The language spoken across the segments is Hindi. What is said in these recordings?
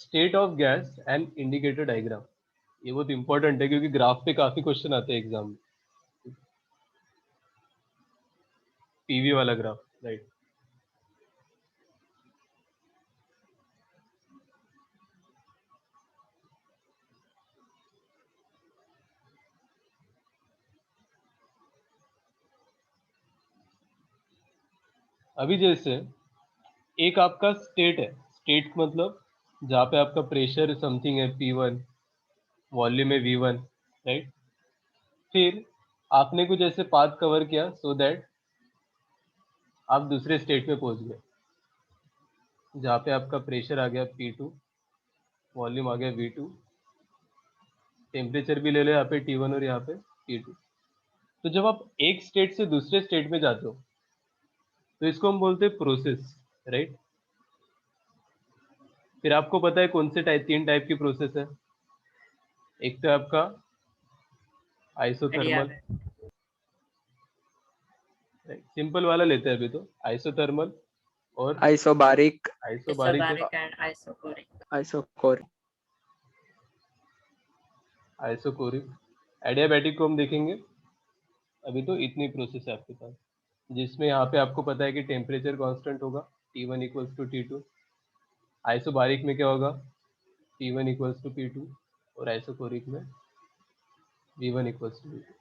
State of gas and indicator diagram. ये बहुत इंपॉर्टेंट है क्योंकि ग्राफ पे काफी क्वेश्चन आते हैं एग्जाम में। पीवी वाला ग्राफ, राइट। अभी जैसे एक आपका स्टेट है, स्टेट मतलब जहाँ पे आपका प्रेशर समथिंग है P1, वॉल्यूम है V1, राइट। फिर आपने कुछ ऐसे पाथ कवर किया सो दैट आप दूसरे स्टेट में पहुंच गए, जहाँ पे आपका प्रेशर आ गया P2, वॉल्यूम आ गया V2, टेम्परेचर भी ले लो यहाँ पे T1 और यहाँ पे T2। तो जब आप एक स्टेट से दूसरे स्टेट में जाते हो तो इसको हम बोलते हैं प्रोसेस, राइट। फिर आपको पता है कौन से तीन टाइप की प्रोसेस है। एक तो आपका आइसोथर्मल, सिंपल वाला लेते हैं अभी तो, आइसोथर्मल और isobaric, isobaric and isochoric. Isochore, isochoric. Adiabatic को हम देखेंगे। अभी तो इतनी प्रोसेस है आपके पास, जिसमें यहाँ पे आपको पता है कि टेम्परेचर कांस्टेंट होगा T1 equals to T2। Isobaric में क्या होगा, P1 इक्वल्स टू P2, और आइसोकोरिक में V1 इक्वल्स टू V2।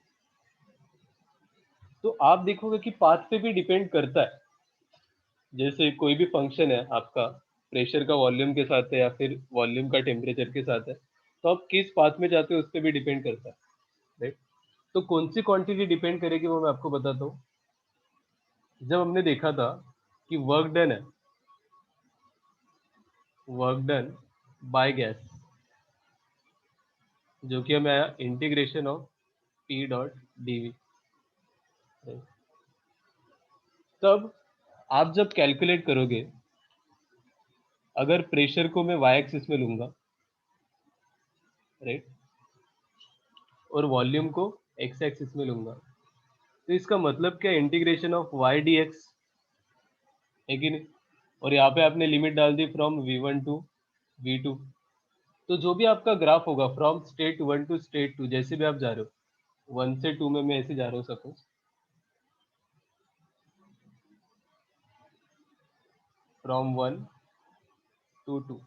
तो आप देखोगे कि पाथ पे भी डिपेंड करता है। जैसे कोई भी फंक्शन है आपका, प्रेशर का वॉल्यूम के साथ है या फिर वॉल्यूम का टेम्परेचर के साथ है, तो आप किस पाथ में जाते हो उस पर भी डिपेंड करता है, राइट। तो कौन सी क्वांटिटी डिपेंड करेगी वो मैं आपको बताता हूँ। जब हमने देखा था कि वर्क डन है, वर्क डन बाय गैस, जो कि हमें आया integration of P dot dV। तब आप जब कैलकुलेट करोगे, अगर प्रेशर को मैं y एक्सिस में लूंगा, राइट, और वॉल्यूम को x एक्सिस में लूंगा, तो इसका मतलब क्या, इंटीग्रेशन ऑफ y dx है कि नहीं। और यहाँ पे आपने लिमिट डाल दी फ्रॉम V1 टू V2। तो जो भी आपका ग्राफ होगा फ्रॉम स्टेट 1 टू स्टेट 2, जैसे भी आप जा रहे हो 1 से 2 में मैं ऐसे जा रहा हूँ सपोज, फ्रॉम 1 टू 2,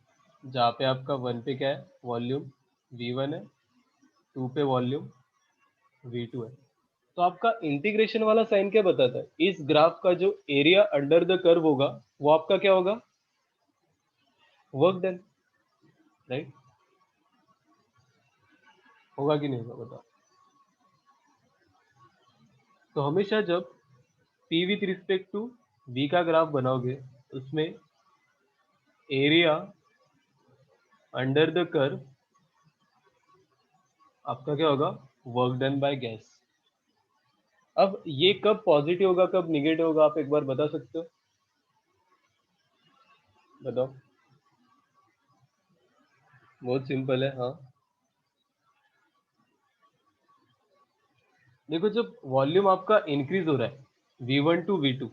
जहाँ पे आपका 1 पे क्या है, वॉल्यूम V1 है, 2 पे वॉल्यूम V2 है। तो आपका इंटीग्रेशन वाला साइन क्या बताता है, इस ग्राफ का जो एरिया अंडर द कर्व होगा वो आपका क्या होगा, वर्क डन, राइट। होगा कि नहीं होगा बताओ। तो हमेशा जब P with respect to V का ग्राफ बनाओगे, उसमें एरिया अंडर द कर्व आपका क्या होगा, वर्क डन बाय गैस। अब ये कब पॉजिटिव होगा कब निगेटिव होगा, आप एक बार बता सकते हो, बताओ। बहुत सिंपल है, हाँ। देखो जब वॉल्यूम आपका इंक्रीज हो रहा है V1 to V2,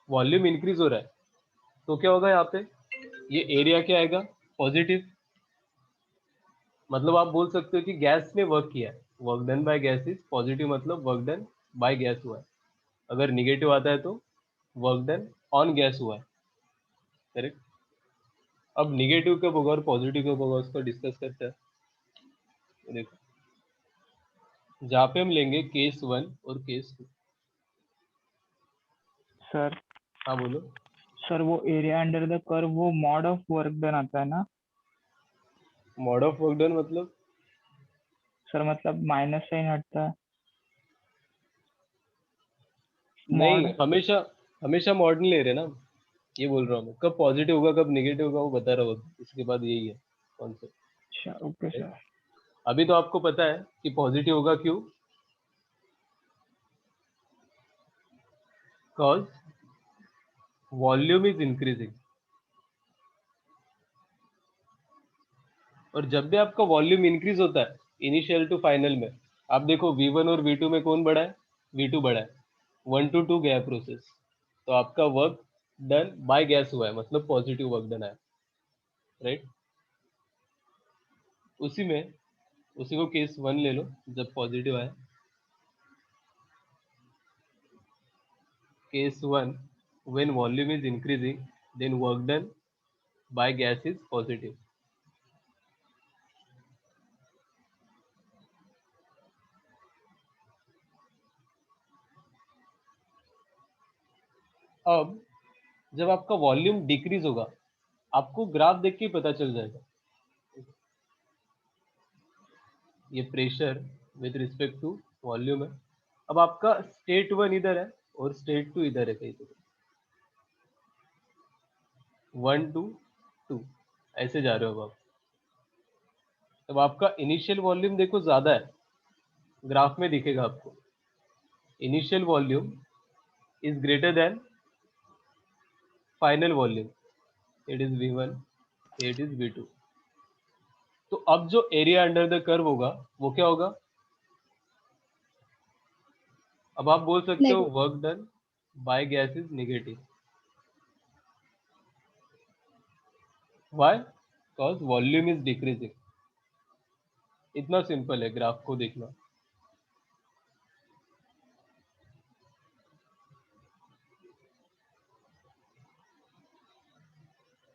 volume increase हो रहा है, तो क्या होगा यहाँ पे, ये एरिया क्या आएगा, पॉजिटिव। मतलब आप बोल सकते हो कि गैस ने वर्क किया है, work done by gas is positive, मतलब वर्क डन बाय गैस हुआ है। अगर निगेटिव आता है तो वर्क डन ऑन गैस हुआ है, करेक्ट। अब निगेटिव कब होगा और पॉजिटिव कब होगा उसको डिस्कस करते हैं। देखो जहाँ पे हम लेंगे केस 1 और केस 2। सर हाँ बोलो। सर वो एरिया अंडर द कर्व वो मॉड ऑफ वर्क डन आता है ना मॉड ऑफ वर्क डन मतलब, सर, मतलब माइनस साइन हटता है नहीं मॉड। हमेशा, हमेशा मॉड नहीं ले रहे ना, ये बोल रहा हूँ मैं, कब पॉजिटिव होगा कब निगेटिव होगा वो बता रहा हूँ, इसके बाद यही है कॉन्सेप्ट। अच्छा ओके सर। अभी तो आपको पता है कि पॉजिटिव होगा, क्यों, कॉज वॉल्यूम इज इंक्रीजिंग। और जब भी आपका वॉल्यूम इंक्रीज होता है इनिशियल टू फाइनल में, आप देखो V1 और V2 में कौन बड़ा है, V2 बड़ा है, 1 to 2 गया प्रोसेस, तो आपका वर्क डन बाय गैस हुआ है, मतलब पॉजिटिव वर्क डन है, राइट। उसी को केस 1 ले लो जब पॉजिटिव आए। Case 1, when volume is increasing then work done by gas is positive। अब जब आपका वॉल्यूम डिक्रीज होगा आपको ग्राफ देख के ही पता चल जाएगा। ये pressure with respect to volume है। अब आपका स्टेट 1 इधर है और स्टेट 2 इधर है कहीं पे, 1 2 2 ऐसे जा रहे हो अब आप। तब आपका इनिशियल वॉल्यूम देखो ज्यादा है, ग्राफ में दिखेगा आपको। Initial volume is greater than final volume, it is V1, it is V2। तो अब जो एरिया अंडर द कर्व होगा वो क्या होगा? अब आप बोल सकते हो work done by gas is negative. Why? Because volume is decreasing. इतना सिंपल है ग्राफ को देखना।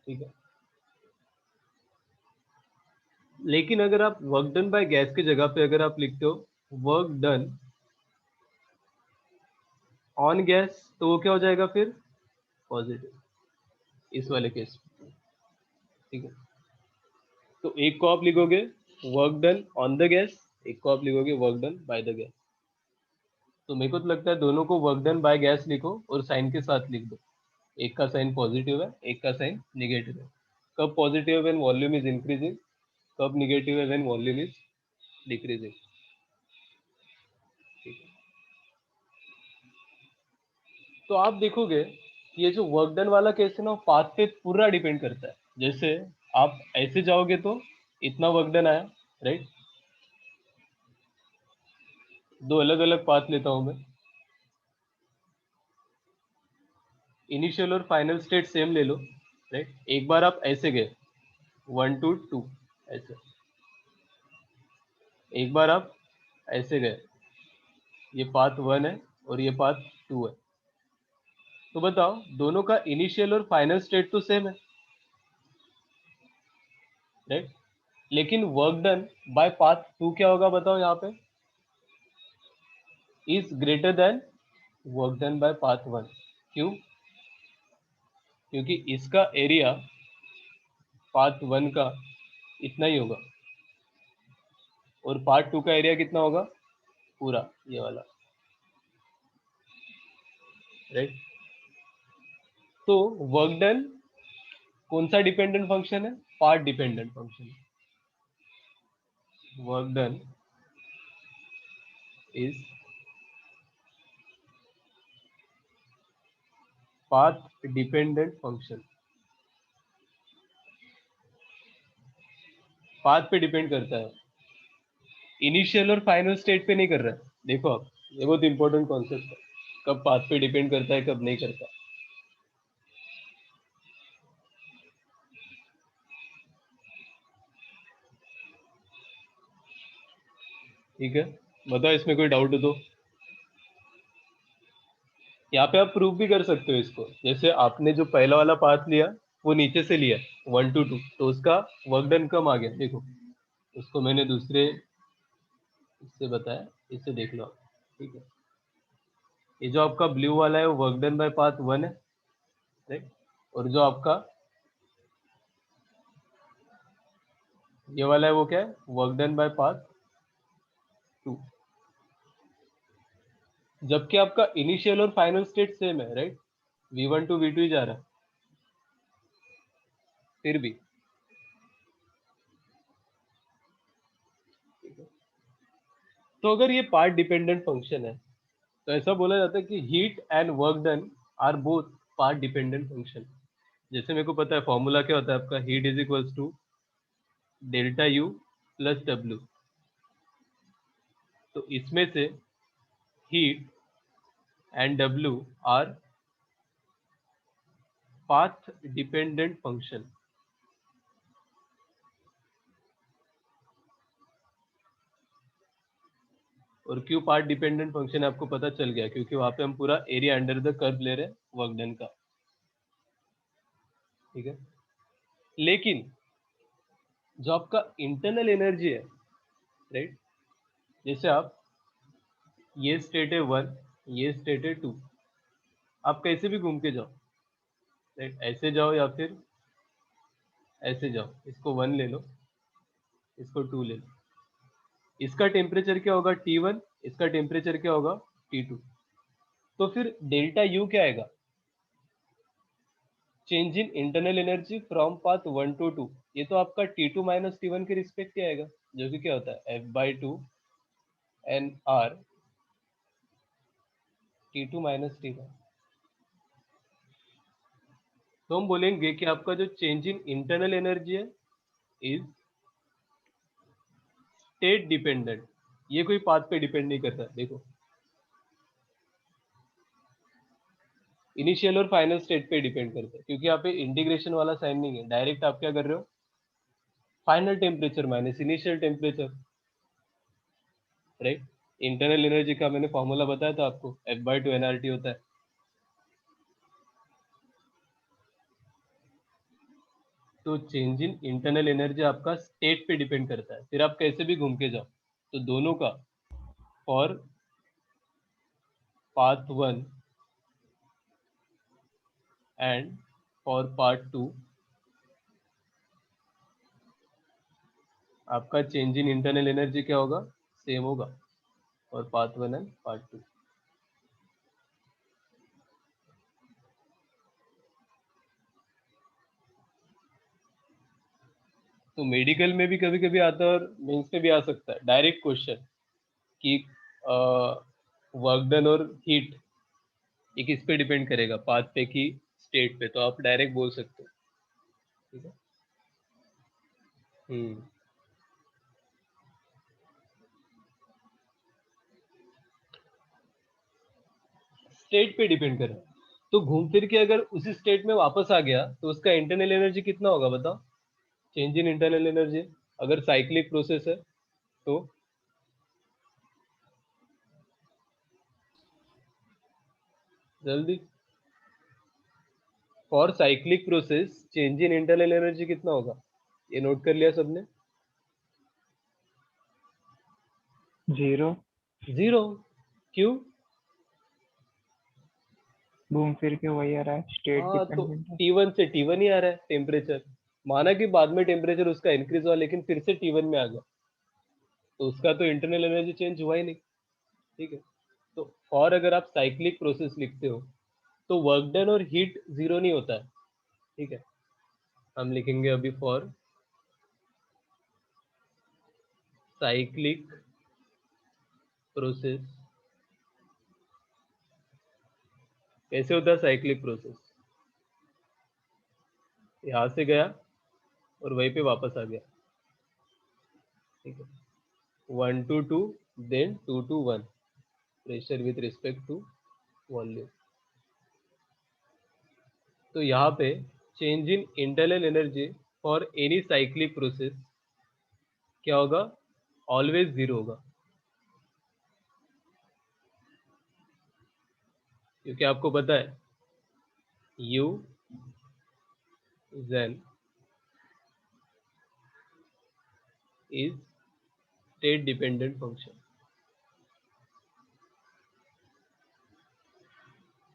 ठीक है, लेकिन अगर आप वर्क डन बाय गैस की जगह पे अगर आप लिखते हो वर्क डन ऑन गैस तो वो क्या हो जाएगा फिर? पॉजिटिव, इस वाले केस में। ठीक है, तो एक को आप लिखोगे work done on the gas, एक को आप लिखोगे work done by the gas. तो मेरे को तो लगता है दोनों को वर्क डन बाय गैस लिखो और साइन के साथ लिख दो। एक का साइन पॉजिटिव है, एक का साइन निगेटिव है। कब पॉजिटिव है? When volume is increasing. कब निगेटिव है? When volume is decreasing. ठीक है, तो आप देखोगे कि ये जो वर्क डन वाला केस है ना पाथ पे पूरा डिपेंड करता है। जैसे आप ऐसे जाओगे तो इतना वर्क डन आया, राइट। दो अलग अलग पाथ लेता हूं मैं। इनिशियल और फाइनल स्टेट सेम ले लो, राइट। एक बार आप ऐसे गए 1 to 2 ऐसे, एक बार आप ऐसे गए, ये पाथ 1 है और ये पाथ 2 है। तो बताओ दोनों का इनिशियल और फाइनल स्टेट तो सेम है, राइट। लेकिन वर्क डन बाय पाथ 2 क्या होगा बताओ यहाँ पे? Is greater than work done bye path 1। क्यों? क्योंकि इसका एरिया पाथ 1 का इतना ही होगा और पार्ट 2 का एरिया कितना होगा? पूरा ये वाला, राइट। तो वर्क डन कौन सा डिपेंडेंट फंक्शन है? Part dependent function. Work done is path dependent function. Path पे डिपेंड करता है, इनिशियल और फाइनल स्टेट पे नहीं कर रहा है। देखो आप, ये बहुत इंपॉर्टेंट कॉन्सेप्ट है, कब पाथ पे डिपेंड करता है कब नहीं करता। ठीक है, बताओ इसमें कोई डाउट हो तो। यहाँ पे आप प्रूव भी कर सकते हो इसको। जैसे आपने जो पहला वाला पाथ लिया वो नीचे से लिया 1 to 2, तो उसका वर्क डन कम आ गया। देखो उसको मैंने दूसरे इससे बताया, इससे देख लो आप। ठीक है, ये जो आपका ब्लू वाला है वो वर्क डन बाय पाथ 1 है, राइट। और जो आपका ये वाला है वो क्या है? Work done bye path 2। जबकि आपका इनिशियल और फाइनल स्टेट सेम है, राइट। V1 to V2 ही जा रहा है फिर भी। ठीक है, तो अगर ये पार्ट डिपेंडेंट फंक्शन है तो ऐसा बोला जाता है कि heat and work done are both path dependent function. जैसे मेरे को पता है फॉर्मूला क्या होता है आपका, heat is equals to delta U plus W. तो इसमें से heat and W are path dependent function. और क्यू पार्ट डिपेंडेंट फंक्शन आपको पता चल गया, क्योंकि वहां पे हम पूरा एरिया अंडर द कर्व ले रहे हैं वर्क डन का, ठीक है। लेकिन जो आपका इंटरनल एनर्जी है, राइट, जैसे आप ये स्टेट है 1, ये स्टेट है 2, आप कैसे भी घूम के जाओ, राइट, ऐसे जाओ या फिर ऐसे जाओ, इसको 1 ले लो, इसको 2 ले लो, इसका टेम्परेचर क्या होगा T1, इसका टेम्परेचर क्या होगा T2। तो फिर डेल्टा यू क्या आएगा, change in internal energy from path 1 to 2, ये तो आपका T2 माइनस T1 के रिस्पेक्ट क्या आएगा, जो कि क्या होता है F/2 N R T2 minus T1। तो हम बोलेंगे कि आपका जो चेंज इन इंटरनल एनर्जी है इज स्टेट डिपेंडेंट, ये कोई पाथ पे डिपेंड नहीं करता। देखो इनिशियल और फाइनल स्टेट पे डिपेंड करता है, क्योंकि यहाँ पे इंटीग्रेशन वाला साइन नहीं है, डायरेक्ट आप क्या कर रहे हो, final temperature minus initial temperature, right. Internal energy का मैंने फॉर्मूला बताया था आपको, F/2 nRT होता है। तो चेंज इन इंटरनल एनर्जी आपका स्टेट पे डिपेंड करता है, फिर आप कैसे भी घूम के जाओ। तो दोनों का for path 1 and for part 2 आपका चेंज इन इंटरनल एनर्जी क्या होगा, सेम होगा और पाथ 1 एंड पार्ट 2। तो मेडिकल में भी कभी कभी आता है और मेंस में भी आ सकता है डायरेक्ट क्वेश्चन कि वर्क डन और हीट ये किस पे डिपेंड करेगा, पाथ पे कि स्टेट पे, तो आप डायरेक्ट बोल सकते हो, ठीक है। स्टेट पे डिपेंड कर रहा है, तो घूम फिर के अगर उसी स्टेट में वापस आ गया तो उसका इंटरनल एनर्जी कितना होगा बताओ, चेंज इन इंटरनल एनर्जी, अगर साइक्लिक प्रोसेस है तो जल्दी, for cyclic process change in internal energy कितना होगा, ये नोट कर लिया सबने, 0। 0। क्यों, घूम फिर के वही आ रहा है, स्टेट हाँ तो डिपेंडेंट है। T1 से T1 ही आ रहा है टेम्परेचर, माना कि बाद में टेम्परेचर उसका इंक्रीज हुआ लेकिन फिर से T1 में आ गया, तो उसका तो इंटरनल एनर्जी चेंज हुआ ही नहीं, ठीक है। तो फॉर अगर आप साइक्लिक प्रोसेस लिखते हो तो वर्क डन और हीट जीरो नहीं होता है, ठीक है। हम लिखेंगे अभी फॉर साइक्लिक प्रोसेस, कैसे होता है साइक्लिक प्रोसेस, यहां से गया और वहीं पे वापस आ गया, ठीक है। 1 to 2 then 2 to 1, pressure with respect to volume. तो यहाँ पे change in internal energy for any cyclic process क्या होगा, ऑलवेज जीरो होगा, क्योंकि आपको पता है U then is state dependent function.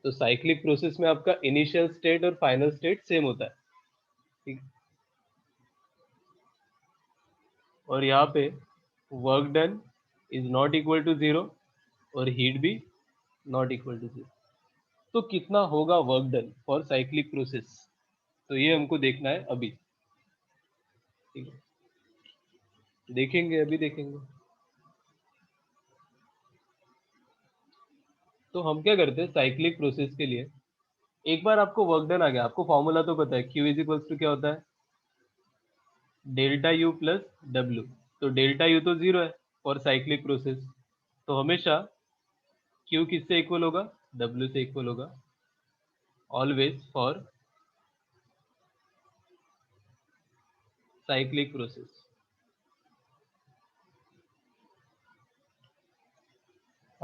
तो साइक्लिक प्रोसेस में आपका इनिशियल स्टेट और फाइनल स्टेट सेम होता है, ठीक। और यहाँ पे work done is not equal to zero और हीट भी नॉट इक्वल टू जीरो। तो कितना होगा work done for cyclic process, तो ये हमको देखना है अभी, ठीक है, देखेंगे अभी देखेंगे। तो हम क्या करते हैं साइक्लिक प्रोसेस के लिए, एक बार आपको वर्क डन आ गया, आपको फॉर्मूला तो पता है, Q इज इक्वल्स टू क्या होता है, डेल्टा यू प्लस डब्ल्यू। तो डेल्टा यू तो जीरो है फॉर साइक्लिक प्रोसेस, तो हमेशा Q किससे इक्वल होगा, W से इक्वल होगा, ऑलवेज फॉर साइक्लिक प्रोसेस।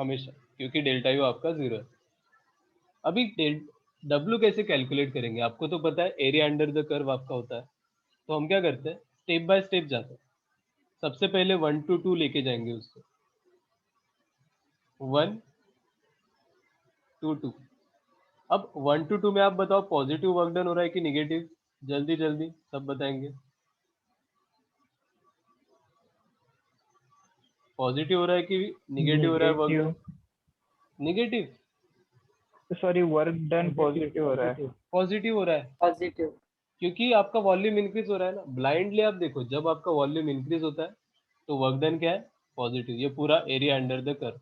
हमेशा, क्योंकि डेल्टा यू आपका 0 है। अभी डब्ल्यू कैसे कैलकुलेट करेंगे? आपको तो पता है एरिया अंडर द कर्व आपका होता है, तो हम क्या करते हैं, स्टेप बाय स्टेप जाते हैं। सबसे पहले 1 to 2 लेके जाएंगे उसको, 1 to 2। अब 1 to 2 में आप बताओ पॉजिटिव वर्क डन हो रहा है कि निगेटिव? जल्दी जल्दी सब बताएंगे। पॉजिटिव हो रहा है कि निगेटिव हो रहा है work done? Negative, negative. Sorry work done positive हो रहा है। पॉजिटिव हो रहा है पॉजिटिव। क्योंकि आपका वॉल्यूम इंक्रीज हो रहा है ना। ब्लाइंडली आप देखो, जब आपका वॉल्यूम इंक्रीज होता है तो वर्क डन क्या है? पॉजिटिव। ये पूरा एरिया अंडर द कर्व,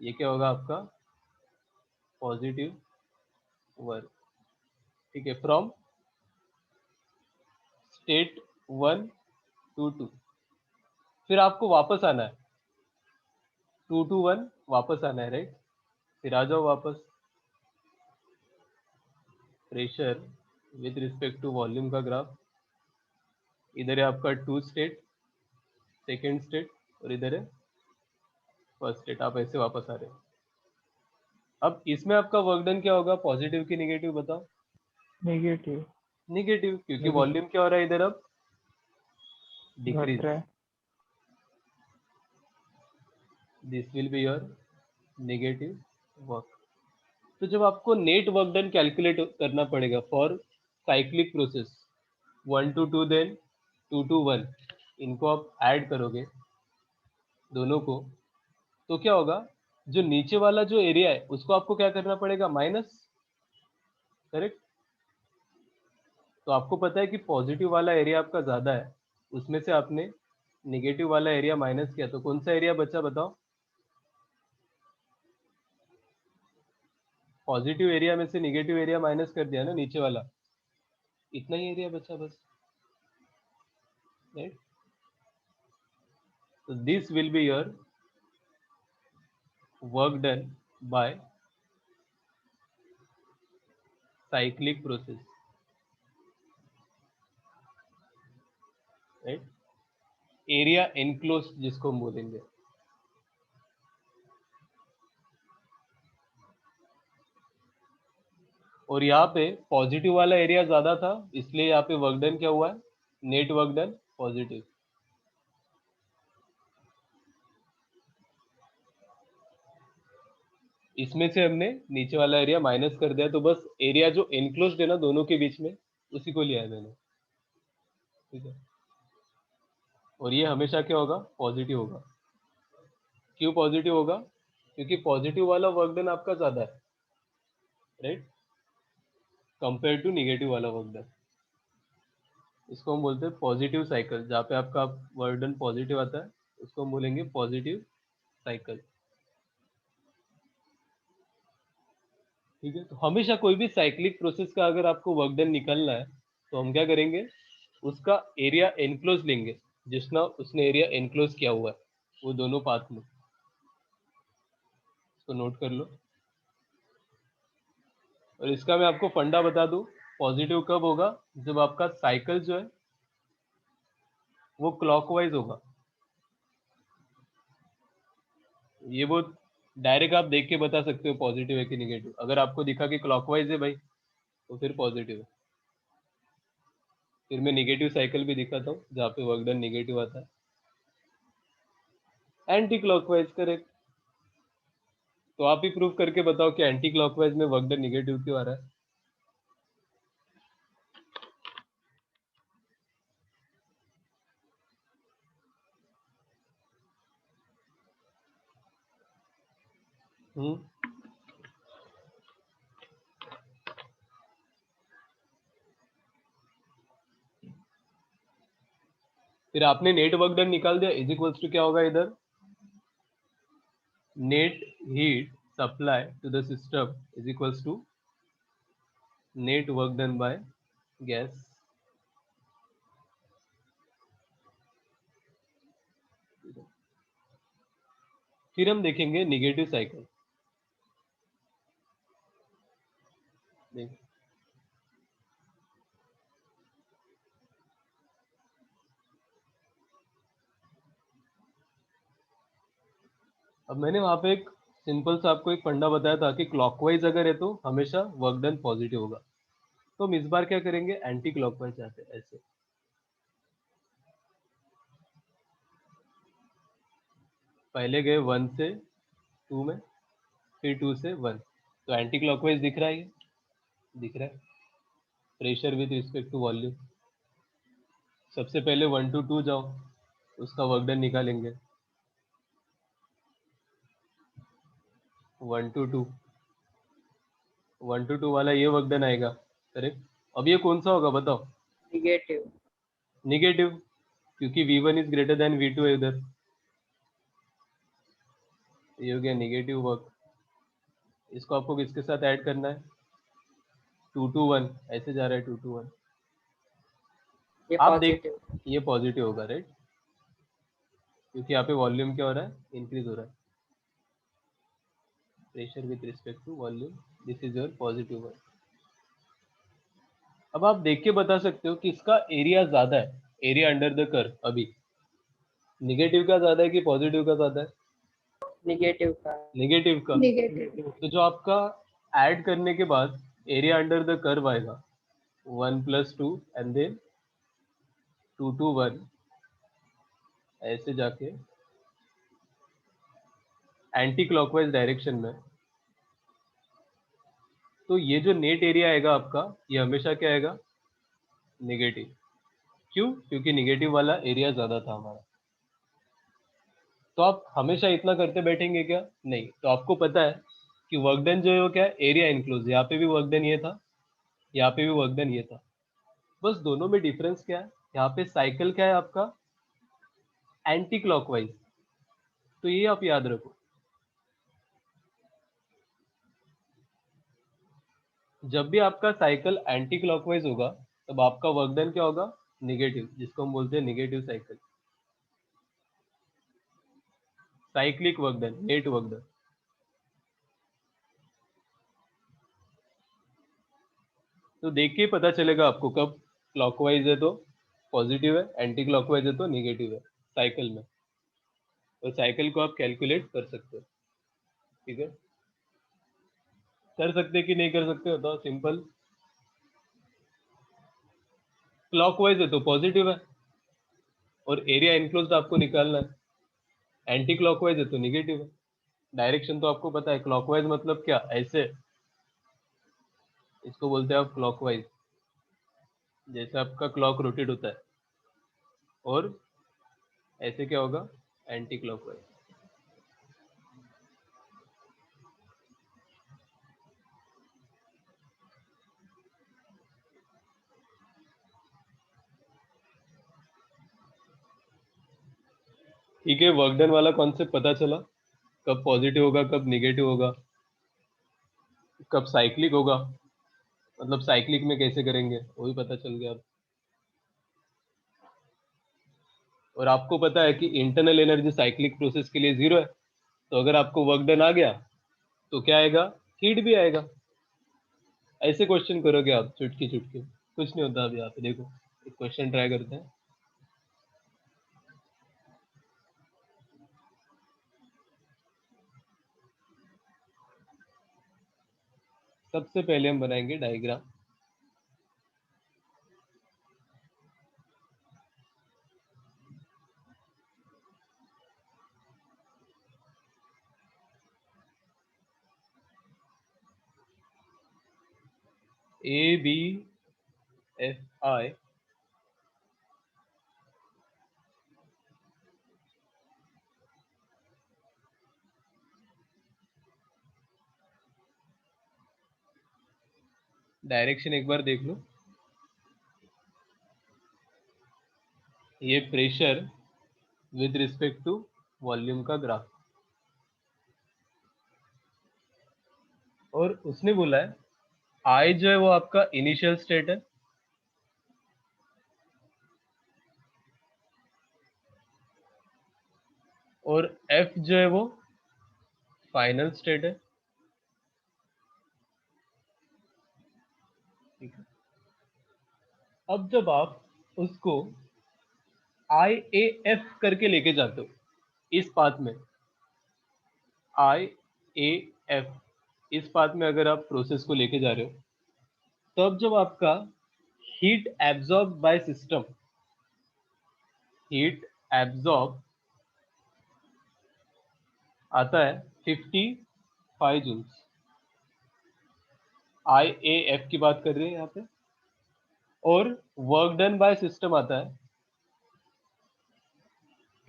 ये क्या होगा आपका? Positive work. ठीक है, फ्रॉम स्टेट 1 to 2। फिर आपको वापस आना है, 2 to 1 वापस आना है, राइट? फिर आ जाओ वापस। Pressure with respect to volume का ग्राफ, इधर है आपका 2 स्टेट, सेकेंड स्टेट, और इधर है फर्स्ट स्टेट। आप ऐसे वापस आ रहे हो। अब इसमें आपका वर्क डन क्या होगा, पॉजिटिव की निगेटिव बताओ? नेगेटिव, निगेटिव, क्योंकि वॉल्यूम क्या हो रहा है इधर अब? घट डिक्रीज। रहा है। This will be your negative work. तो जब आपको नेट वर्क डन कैलकुलेट करना पड़ेगा for cyclic process 1 to 2 then 2 to 1, इनको आप ऐड करोगे दोनों को, तो क्या होगा, जो नीचे वाला जो एरिया है उसको आपको क्या करना पड़ेगा? माइनस। करेक्ट? तो आपको पता है कि पॉजिटिव वाला एरिया आपका ज्यादा है, उसमें से आपने निगेटिव वाला एरिया माइनस किया, तो कौन सा एरिया बचा बताओ? पॉजिटिव एरिया में से निगेटिव एरिया माइनस कर दिया ना, नीचे वाला, इतना ही एरिया बचा बस, राइट? तो this will be your work done by cyclic process, right? Area enclose जिसको हम बोलेंगे। और यहाँ पे पॉजिटिव वाला एरिया ज्यादा था, इसलिए यहाँ पे वर्क डन क्या हुआ है? Net work done positive. इसमें से हमने नीचे वाला एरिया माइनस कर दिया, तो बस एरिया जो एनक्लोज है ना दोनों के बीच में, उसी को लिया है मैंने। ठीक है, और ये हमेशा क्या होगा? पॉजिटिव होगा। क्यों पॉजिटिव होगा? क्योंकि पॉजिटिव वाला वर्क डन आपका ज्यादा है, राइट, कंपेयर टू निगेटिव वाला वर्क डन। इसको हम बोलते हैं पॉजिटिव साइकिल। जहाँ पे आपका वर्क डन पॉजिटिव आता है उसको हम बोलेंगे पॉजिटिव साइकिल। ठीक है, तो हमेशा कोई भी साइक्लिक प्रोसेस का अगर आपको वर्क डन निकालना है तो हम क्या करेंगे, उसका एरिया एनक्लोज लेंगे, जिसना उसने एरिया एनक्लोज किया हुआ है वो दोनों पाथ में। इसको नोट कर लो। और इसका मैं आपको फंडा बता दूं, पॉजिटिव कब होगा? जब आपका साइकिल जो है वो क्लॉकवाइज होगा। ये वो डायरेक्ट आप देख के बता सकते हो पॉजिटिव है कि निगेटिव। अगर आपको दिखा कि क्लॉकवाइज है भाई, तो फिर पॉजिटिव है। फिर मैं निगेटिव साइकिल भी दिखाता हूँ जहाँ पे वर्क डन निगेटिव आता है। Anti clockwise, correct. तो आप ही प्रूव करके बताओ कि एंटी क्लॉकवाइज में वर्क डन निगेटिव क्यों आ रहा है? हम्म, फिर आपने नेट वर्क डन निकाल दिया, इज इक्वल्स टू क्या होगा इधर? Net heat supply to the system is equals to net work done by gas. फिर हम देखेंगे निगेटिव साइकिल। देख, अब मैंने वहां पे एक सिंपल सा आपको एक फंडा बताया था कि क्लॉकवाइज अगर है तो हमेशा वर्क डन पॉजिटिव होगा। तो हम इस बार क्या करेंगे, एंटी क्लॉकवाइज जाते हैं ऐसे। पहले गए 1 से 2 में, फिर 2 से 1, तो एंटी क्लॉकवाइज दिख रहा है ये, दिख रहा है। Pressure with respect to volume, सबसे पहले 1 to 2 जाओ, उसका वर्क डन निकालेंगे। 1 to 2, 1 to 2 वाला ये वर्क डन आएगा, करेक्ट। अब ये कौन सा होगा बताओ, निगेटिव। निगेटिव, क्योंकि V1 is greater than V2 है उधर, ये हो गया निगेटिव वर्क। इसको आपको किसके साथ ऐड करना है, 2 to 1, ऐसे जा रहा है 2 to 1। ये आप देख, पॉजिटिव। ये पॉजिटिव होगा राइट, क्योंकि यहाँ पे वॉल्यूम क्या हो रहा है, इंक्रीज हो रहा है। Pressure with respect to volume, this is your positive work. अब आप देख के बता सकते हो कि इसका एरिया ज्यादा है, एरिया अंडर द कर्व अभी निगेटिव का ज्यादा है कि पॉजिटिव का ज्यादा है, निगेटिव का। निगेटिव का। नेगेटिव। तो जो आपका ऐड करने के बाद एरिया अंडर द कर्व आएगा 1 + 2 एंड देन 2 to 1, ऐसे जाके एंटी क्लॉकवाइज डायरेक्शन में। तो ये जो नेट एरिया आएगा आपका, ये हमेशा क्या आएगा, नेगेटिव। क्यों, क्योंकि नेगेटिव वाला एरिया ज्यादा था हमारा। तो आप हमेशा इतना करते बैठेंगे क्या, नहीं। तो आपको पता है कि वर्क डन जो है वो क्या है, एरिया इनक्लोज। यहाँ पे भी वर्क डन ये था, यहाँ पे भी वर्क डन ये था, बस दोनों में डिफरेंस क्या है, यहाँ पे साइकिल क्या है आपका, एंटी क्लॉकवाइज। तो ये आप याद रखो, जब भी आपका साइकिल एंटी क्लॉकवाइज होगा तब आपका वर्क डन क्या होगा, निगेटिव, जिसको हम बोलते हैं negative cycle, cyclic work done, net work done. तो देख के ही पता चलेगा आपको कब क्लॉकवाइज है तो पॉजिटिव है, एंटी क्लॉकवाइज है तो निगेटिव है साइकिल में। और साइकिल को आप कैलकुलेट कर सकते हो, ठीक है। कर सकते कि नहीं कर सकते बताओ, सिंपल। क्लॉकवाइज है तो पॉजिटिव है और एरिया इनक्लोज्ड आपको निकालना है, एंटी क्लॉकवाइज है तो निगेटिव है। डायरेक्शन तो आपको पता है, क्लॉकवाइज मतलब क्या, ऐसे, इसको बोलते हैं आप क्लॉकवाइज, जैसे आपका क्लॉक रोटेट होता है। और ऐसे क्या होगा, एंटी क्लॉकवाइज। ठीक है, वर्क डन वाला कॉन्सेप्ट पता चला, कब पॉजिटिव होगा कब निगेटिव होगा, कब साइक्लिक होगा, मतलब साइक्लिक में कैसे करेंगे वो भी पता चल गया अब। और आपको पता है कि इंटरनल एनर्जी साइक्लिक प्रोसेस के लिए 0 है, तो अगर आपको वर्क डन आ गया तो क्या आएगा, हीट भी आएगा। ऐसे क्वेश्चन करोगे आप चुटकी चुटकी, कुछ नहीं होता। अभी आप देखो, एक क्वेश्चन ट्राई करते हैं। सबसे पहले हम बनाएंगे डायग्राम। ABFI डायरेक्शन एक बार देख लो, ये pressure with respect to volume का ग्राफ। और उसने बोला है आई जो है वो आपका इनिशियल स्टेट है, और एफ जो है वो फाइनल स्टेट है, ठीक है। अब जब आप उसको IAF करके लेके जाते हो इस पाथ में, IAF इस पाथ में अगर आप प्रोसेस को लेके जा रहे हो, तब जब आपका heat absorb by system, heat absorb आता है 55 जूल्स, IAF की बात कर रहे हैं यहाँ पे, और वर्क डन बाय सिस्टम आता है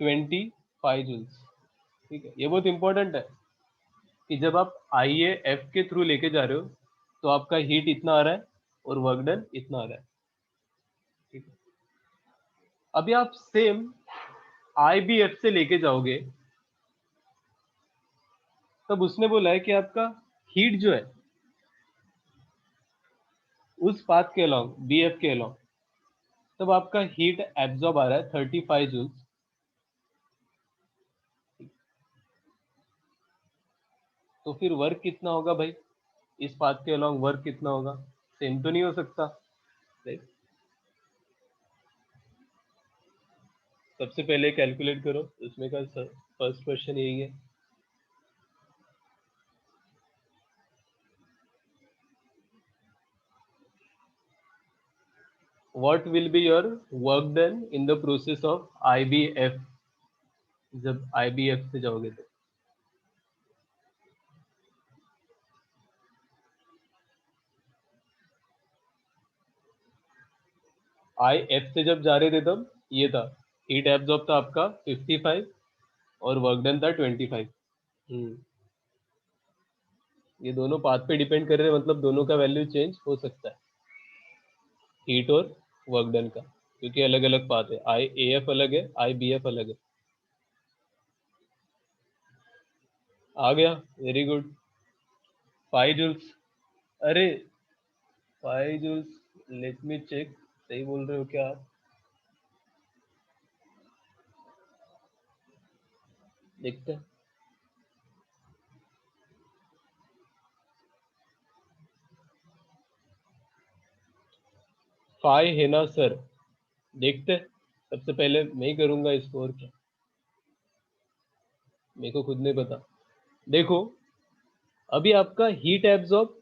25 जूल्स। ठीक है, ये बहुत इंपॉर्टेंट है कि जब आप IAF के थ्रू लेके जा रहे हो तो आपका हीट इतना आ रहा है और वर्क डन इतना आ रहा है। ठीक है, अभी आप सेम IBF से लेके जाओगे, तब उसने बोला है कि आपका हीट जो है उस पाथ के अलोंग, BF के अलोंग, तब आपका हीट एब्जॉर्ब आ रहा है 35 जूल्स। तो फिर वर्क कितना होगा भाई, इस पाथ के अलोंग वर्क कितना होगा? सेम तो नहीं हो सकता, राइट? सबसे पहले कैलकुलेट करो, उसमें का फर्स्ट क्वेश्चन यही है। What will be your work done in the process of IBF, जब IBF से जाओगे तो? IF से जब जा रहे थे तब ये था, हीट एब्जॉर्ब था आपका 55 और वर्क डन था 25। ये दोनों पाथ पे डिपेंड कर रहे हैं, मतलब दोनों का वैल्यू चेंज हो सकता है, हीट और वर्क डन का, क्योंकि अलग अलग पाथ है। IAF अलग है, IBF अलग है। आ गया, वेरी गुड। 5 जूल्स, अरे 5 जूल्स, लेट मी चेक, सही बोल रहे हो क्या आप? देखते हैं। 5 है ना सर? देखते हैं, सबसे पहले मैं ही करूंगा इसको, और क्या, मेरे को खुद नहीं पता। देखो, अभी आपका हीट एब्जॉर्ब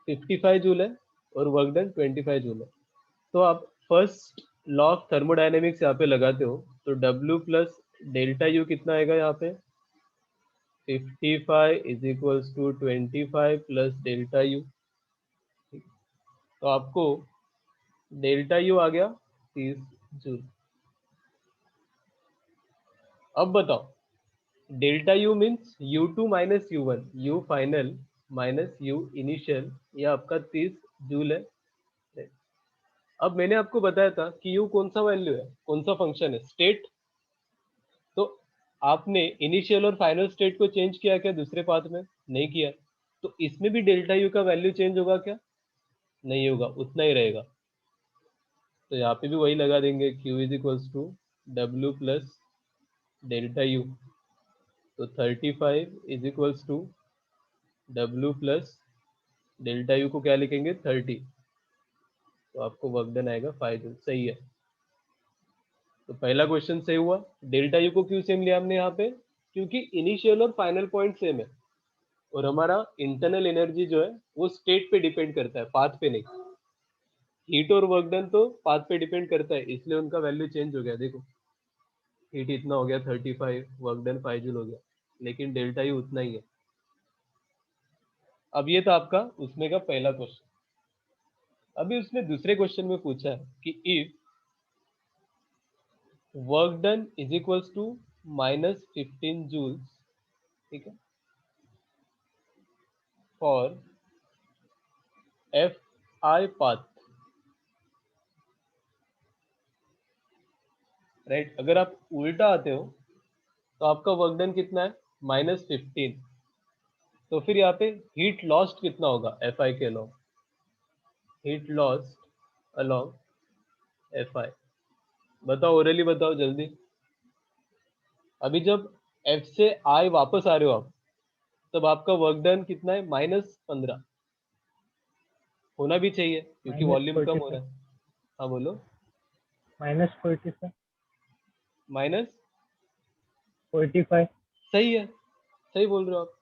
55 जूल है और वर्क डन 25 जूल है। तो आप फर्स्ट लॉ ऑफ थर्मोडायनेमिक्स यहाँ पे लगाते हो, तो W प्लस डेल्टा यू कितना आएगा यहाँ पे? 55 is equals to 25 plus delta U. तो आपको डेल्टा यू आ गया 30 जूल। अब बताओ, delta U means U2 minus U1, U final minus U initial, ये आपका 30 जूल है। अब मैंने आपको बताया था कि U कौन सा वैल्यू है, कौन सा फंक्शन है? स्टेट। तो आपने इनिशियल और फाइनल स्टेट को चेंज किया क्या दूसरे पाथ में? नहीं किया। तो इसमें भी डेल्टा यू का वैल्यू चेंज होगा क्या? नहीं होगा, उतना ही रहेगा। तो यहाँ पे भी वही लगा देंगे, Q is equals to W plus delta U. तो 35 is equals to W plus delta U को क्या लिखेंगे? 30। तो आपको वर्क डन आएगा 5 जूल। सही है, तो पहला क्वेश्चन सही हुआ। डेल्टा यू को क्यों सेम लिया हमने यहाँ पे? क्योंकि इनिशियल और फाइनल पॉइंट सेम है, और हमारा इंटरनल एनर्जी जो है वो स्टेट पे डिपेंड करता है, पाथ पे नहीं। हीट और वर्क डन तो पाथ पे डिपेंड करता है, इसलिए उनका वैल्यू चेंज हो गया। देखो, हीट इतना हो गया 35, वर्क डन 5 जूल हो गया, लेकिन डेल्टा यू उतना ही है। अब ये था आपका उसमें का पहला क्वेश्चन। अभी उसने दूसरे क्वेश्चन में पूछा है कि if work done is equals to -15 joules, ठीक है, फॉर FI पाथ, राइट? अगर आप उल्टा आते हो तो आपका वर्क डन कितना है? -15। तो फिर यहाँ पे हीट लॉस्ट कितना होगा FI के along? Heat lost along FI, बताओ, ओरली बताओ जल्दी। अभी जब F से I वापस आ रहे हो आप, तब आपका वर्क डन कितना है? -15 होना भी चाहिए, क्योंकि वॉल्यूम कम हो रहा है। हाँ बोलो। -45 माइनस, 45 सही है, सही बोल रहे हो आप,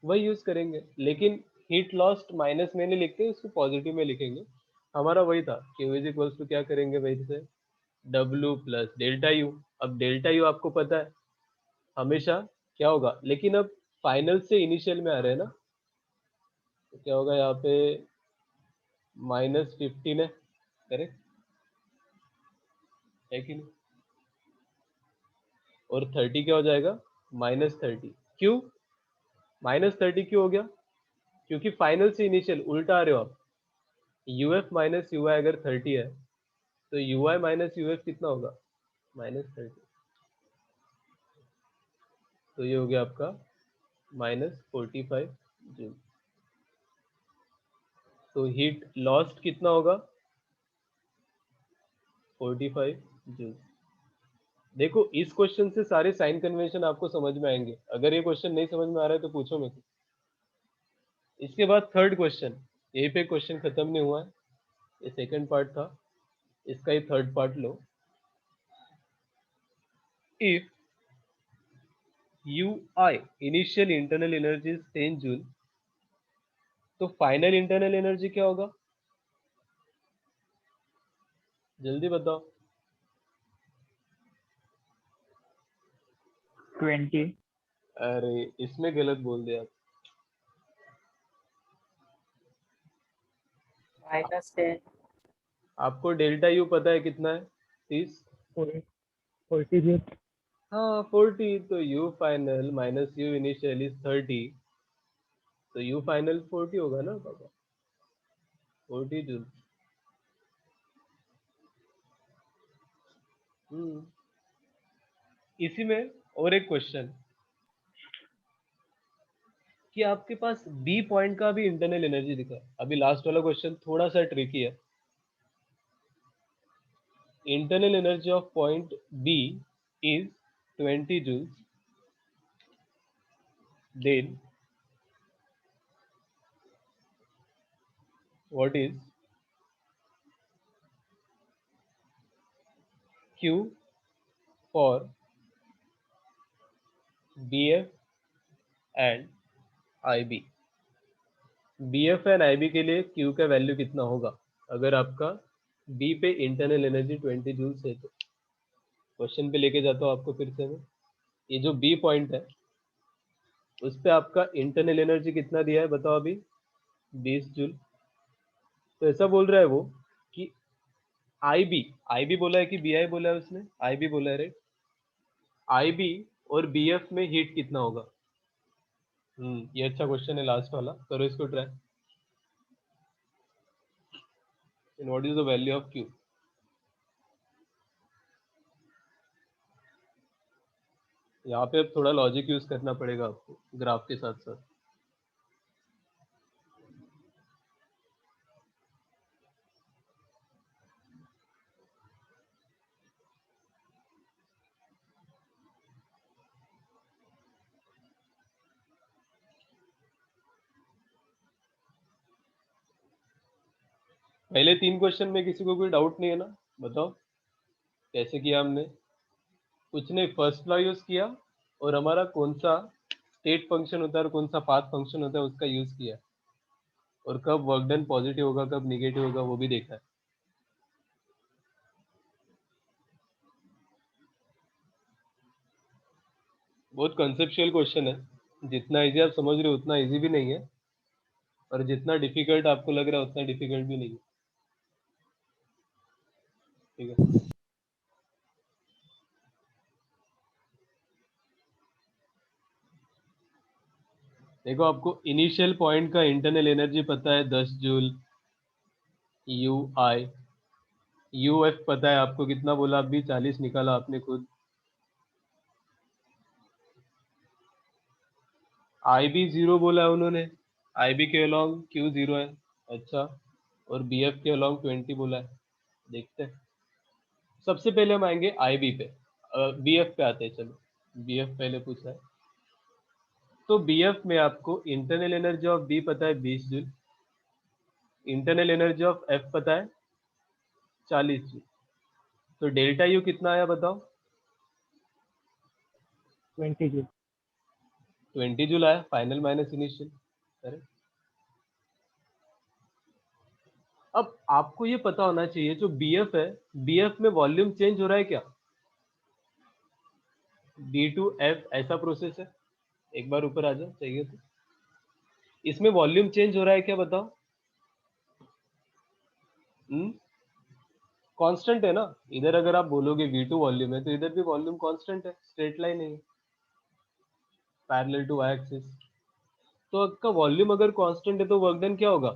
वही यूज करेंगे, लेकिन हीट लॉस्ट माइनस में नहीं लिखते, उसको पॉजिटिव में लिखेंगे। हमारा वही था, Q इज इक्वल्स टू क्या करेंगे वही से, W प्लस डेल्टा यू। अब डेल्टा यू आपको पता है हमेशा क्या होगा, लेकिन अब फाइनल से इनिशियल में आ रहे हैं ना, तो क्या होगा यहाँ पे -15 है, करेक्ट है कि नहीं, और 30 क्या हो जाएगा -30। क्यों -30 क्यों हो गया, क्योंकि फाइनल से इनिशियल उल्टा आ रहे हो आप। UF माइनस यू अगर 30 है तो UI माइनस UF कितना होगा -30, तो ये हो गया आपका -45 जूल। तो हीट लॉस्ट कितना होगा 45 जूल। देखो इस क्वेश्चन से सारे साइन कन्वेंशन आपको समझ में आएंगे, अगर ये क्वेश्चन नहीं समझ में आ रहा है तो पूछो मेरे को। इसके बाद थर्ड क्वेश्चन, यहीं पे क्वेश्चन खत्म नहीं हुआ है, ये सेकंड पार्ट था, इसका ही थर्ड पार्ट लो। If UI initial internal energy is 10 joule, तो फाइनल इंटरनल एनर्जी क्या होगा, जल्दी बताओ। 20। अरे इसमें गलत बोल दिया आप। -10। आपको डेल्टा यू पता है कितना है 30, 40 जूल। हाँ 40, तो you final minus you initial is 30, तो यू फाइनल 40 होगा ना पापा, 40 जूल। इसी में और एक क्वेश्चन, कि आपके पास बी पॉइंट का भी इंटरनल एनर्जी दिखा है। अभी लास्ट वाला क्वेश्चन थोड़ा सा ट्रिकी है। Internal energy of point B is 20 joules, then what is Q for BF and IB। BF and IB के लिए Q का वैल्यू कितना होगा अगर आपका B पे इंटरनल एनर्जी 20 जूल्स है तो। क्वेश्चन पे लेके जाता हूँ आपको फिर से मैं, ये जो B पॉइंट है उस पे आपका इंटरनल एनर्जी कितना दिया है बताओ अभी, 20 जूल। तो ऐसा बोल रहा है वो कि IB बोला है कि BI बोला है उसने, IB बोला है राइट, IB और BF में हीट कितना होगा। ये अच्छा क्वेश्चन है लास्ट वाला, करो इसको try. And what is the value of Q। यहाँ पे अब थोड़ा लॉजिक यूज करना पड़ेगा आपको ग्राफ के साथ साथ। पहले 3 क्वेश्चन में किसी को कोई डाउट नहीं है ना, बताओ कैसे किया हमने। कुछ नहीं, फर्स्ट लॉ यूज किया और हमारा कौन सा स्टेट फंक्शन होता है और कौन सा पाथ फंक्शन होता है उसका यूज किया, और कब वर्क डन पॉजिटिव होगा कब निगेटिव होगा वो भी देखा है। बहुत कंसेप्चुअल क्वेश्चन है, जितना इजी आप समझ रहे हो उतना इजी भी नहीं है, और जितना डिफिकल्ट आपको लग रहा है उतना डिफिकल्ट भी नहीं है। ठीक है, देखो आपको इनिशियल पॉइंट का इंटरनल एनर्जी पता है 10 जूल, UI, UF पता है आपको कितना बोला, अभी 40 निकाला आपने खुद। IB 0 बोला है उन्होंने, IB के अलॉन्ग Q 0 है, अच्छा, और BF के अलॉन्ग 20 बोला है। देखते हैं, सबसे पहले हम आएंगे IB पे, BF पे आते हैं, चलो BF पहले पूछा है। तो BF में आपको इंटरनल एनर्जी ऑफ B पता है 20 joule, internal energy of F पता है 40 जूल, तो डेल्टा यू कितना आया बताओ। 20 जूल। 20 जूल आया, फाइनल माइनस इनिशियल, करेक्ट। अब आपको ये पता होना चाहिए जो बीएफ है, बीएफ में वॉल्यूम चेंज हो रहा है क्या? बी टू एफ ऐसा प्रोसेस है, एक बार ऊपर आ जाओ चाहिए तो। इसमें वॉल्यूम चेंज हो रहा है क्या, बताओ? कांस्टेंट है ना। इधर अगर आप बोलोगे V2 वॉल्यूम है तो इधर भी वॉल्यूम कांस्टेंट है, स्ट्रेट लाइन है, पैरेलल टू वाई एक्सिस। तो आपका वॉल्यूम अगर कांस्टेंट है तो वर्क डन क्या होगा?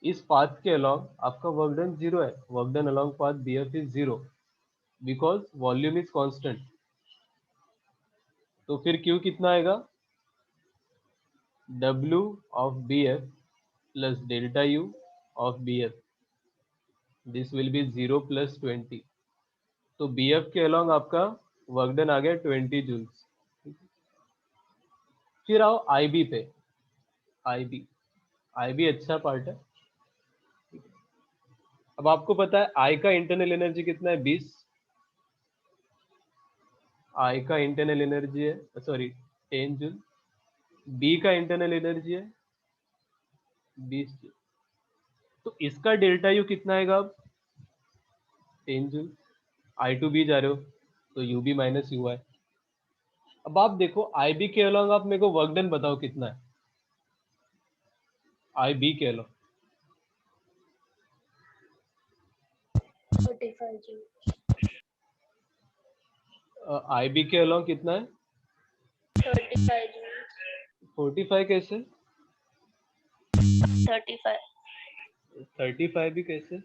इस पाथ के अलॉन्ग आपका वर्क डन जीरो है, work done along path BF is zero because volume is constant. तो फिर Q कितना आएगा? W of BF plus delta U of BF, this will B 0 plus 20। तो BF के अलॉन्ग आपका वर्क डन आ गया 20 जूल्स। फिर आओ IB पे। IB अच्छा पार्ट है। अब आपको पता है I का इंटरनल एनर्जी कितना है? 20। I का इंटरनल एनर्जी है, सॉरी 10 जूल। B का इंटरनल एनर्जी है 20 जूल। तो इसका डेल्टा यू कितना आएगा अब? 10 जूल। I टू B जा रहे हो तो UB माइनस UI। अब आप देखो IB के अलॉन्ग आप मेरे को वर्क डन बताओ कितना है IB के अलॉन्ग? 45 जूल। IB के अलॉन्ग कितना है? 35 जूल। 45 कैसे? 35 35 भी कैसे?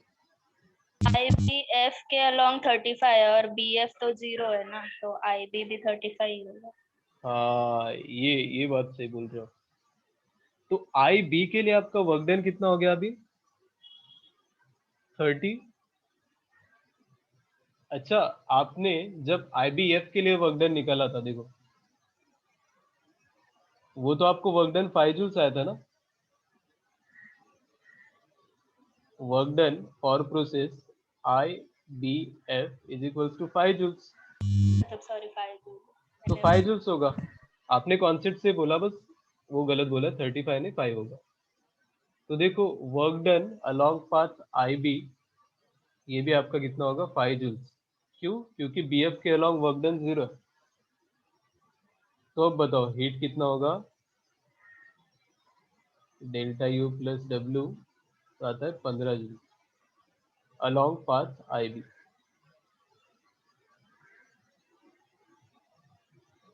IBF के अलॉन्ग 35 है और BF तो 0 है ना, तो IB भी 35 ही होगा। हाँ, ये बात सही बोल रहे हो। तो IB के लिए आपका वर्क डन कितना हो गया अभी? 30। अच्छा, आपने जब IBF के लिए वर्क डन निकाला था, देखो वो तो आपको वर्क डन 5 जूल्स आया था ना। Work done for process IBF is equals to 5 joules. मतलब सॉरी 5 जूल। तो 5 जूल्स होगा। आपने कॉन्सेप्ट से बोला, बस वो गलत बोला, 35 नहीं 5 होगा। तो देखो work done along path IB, ये भी आपका कितना होगा? 5 जूल्स। क्यों? क्योंकि BF के अलोंग वर्क डन 0 है। तो अब बताओ हीट कितना होगा? डेल्टा U प्लस W तो आता है 15 जूल अलोंग पाथ IB।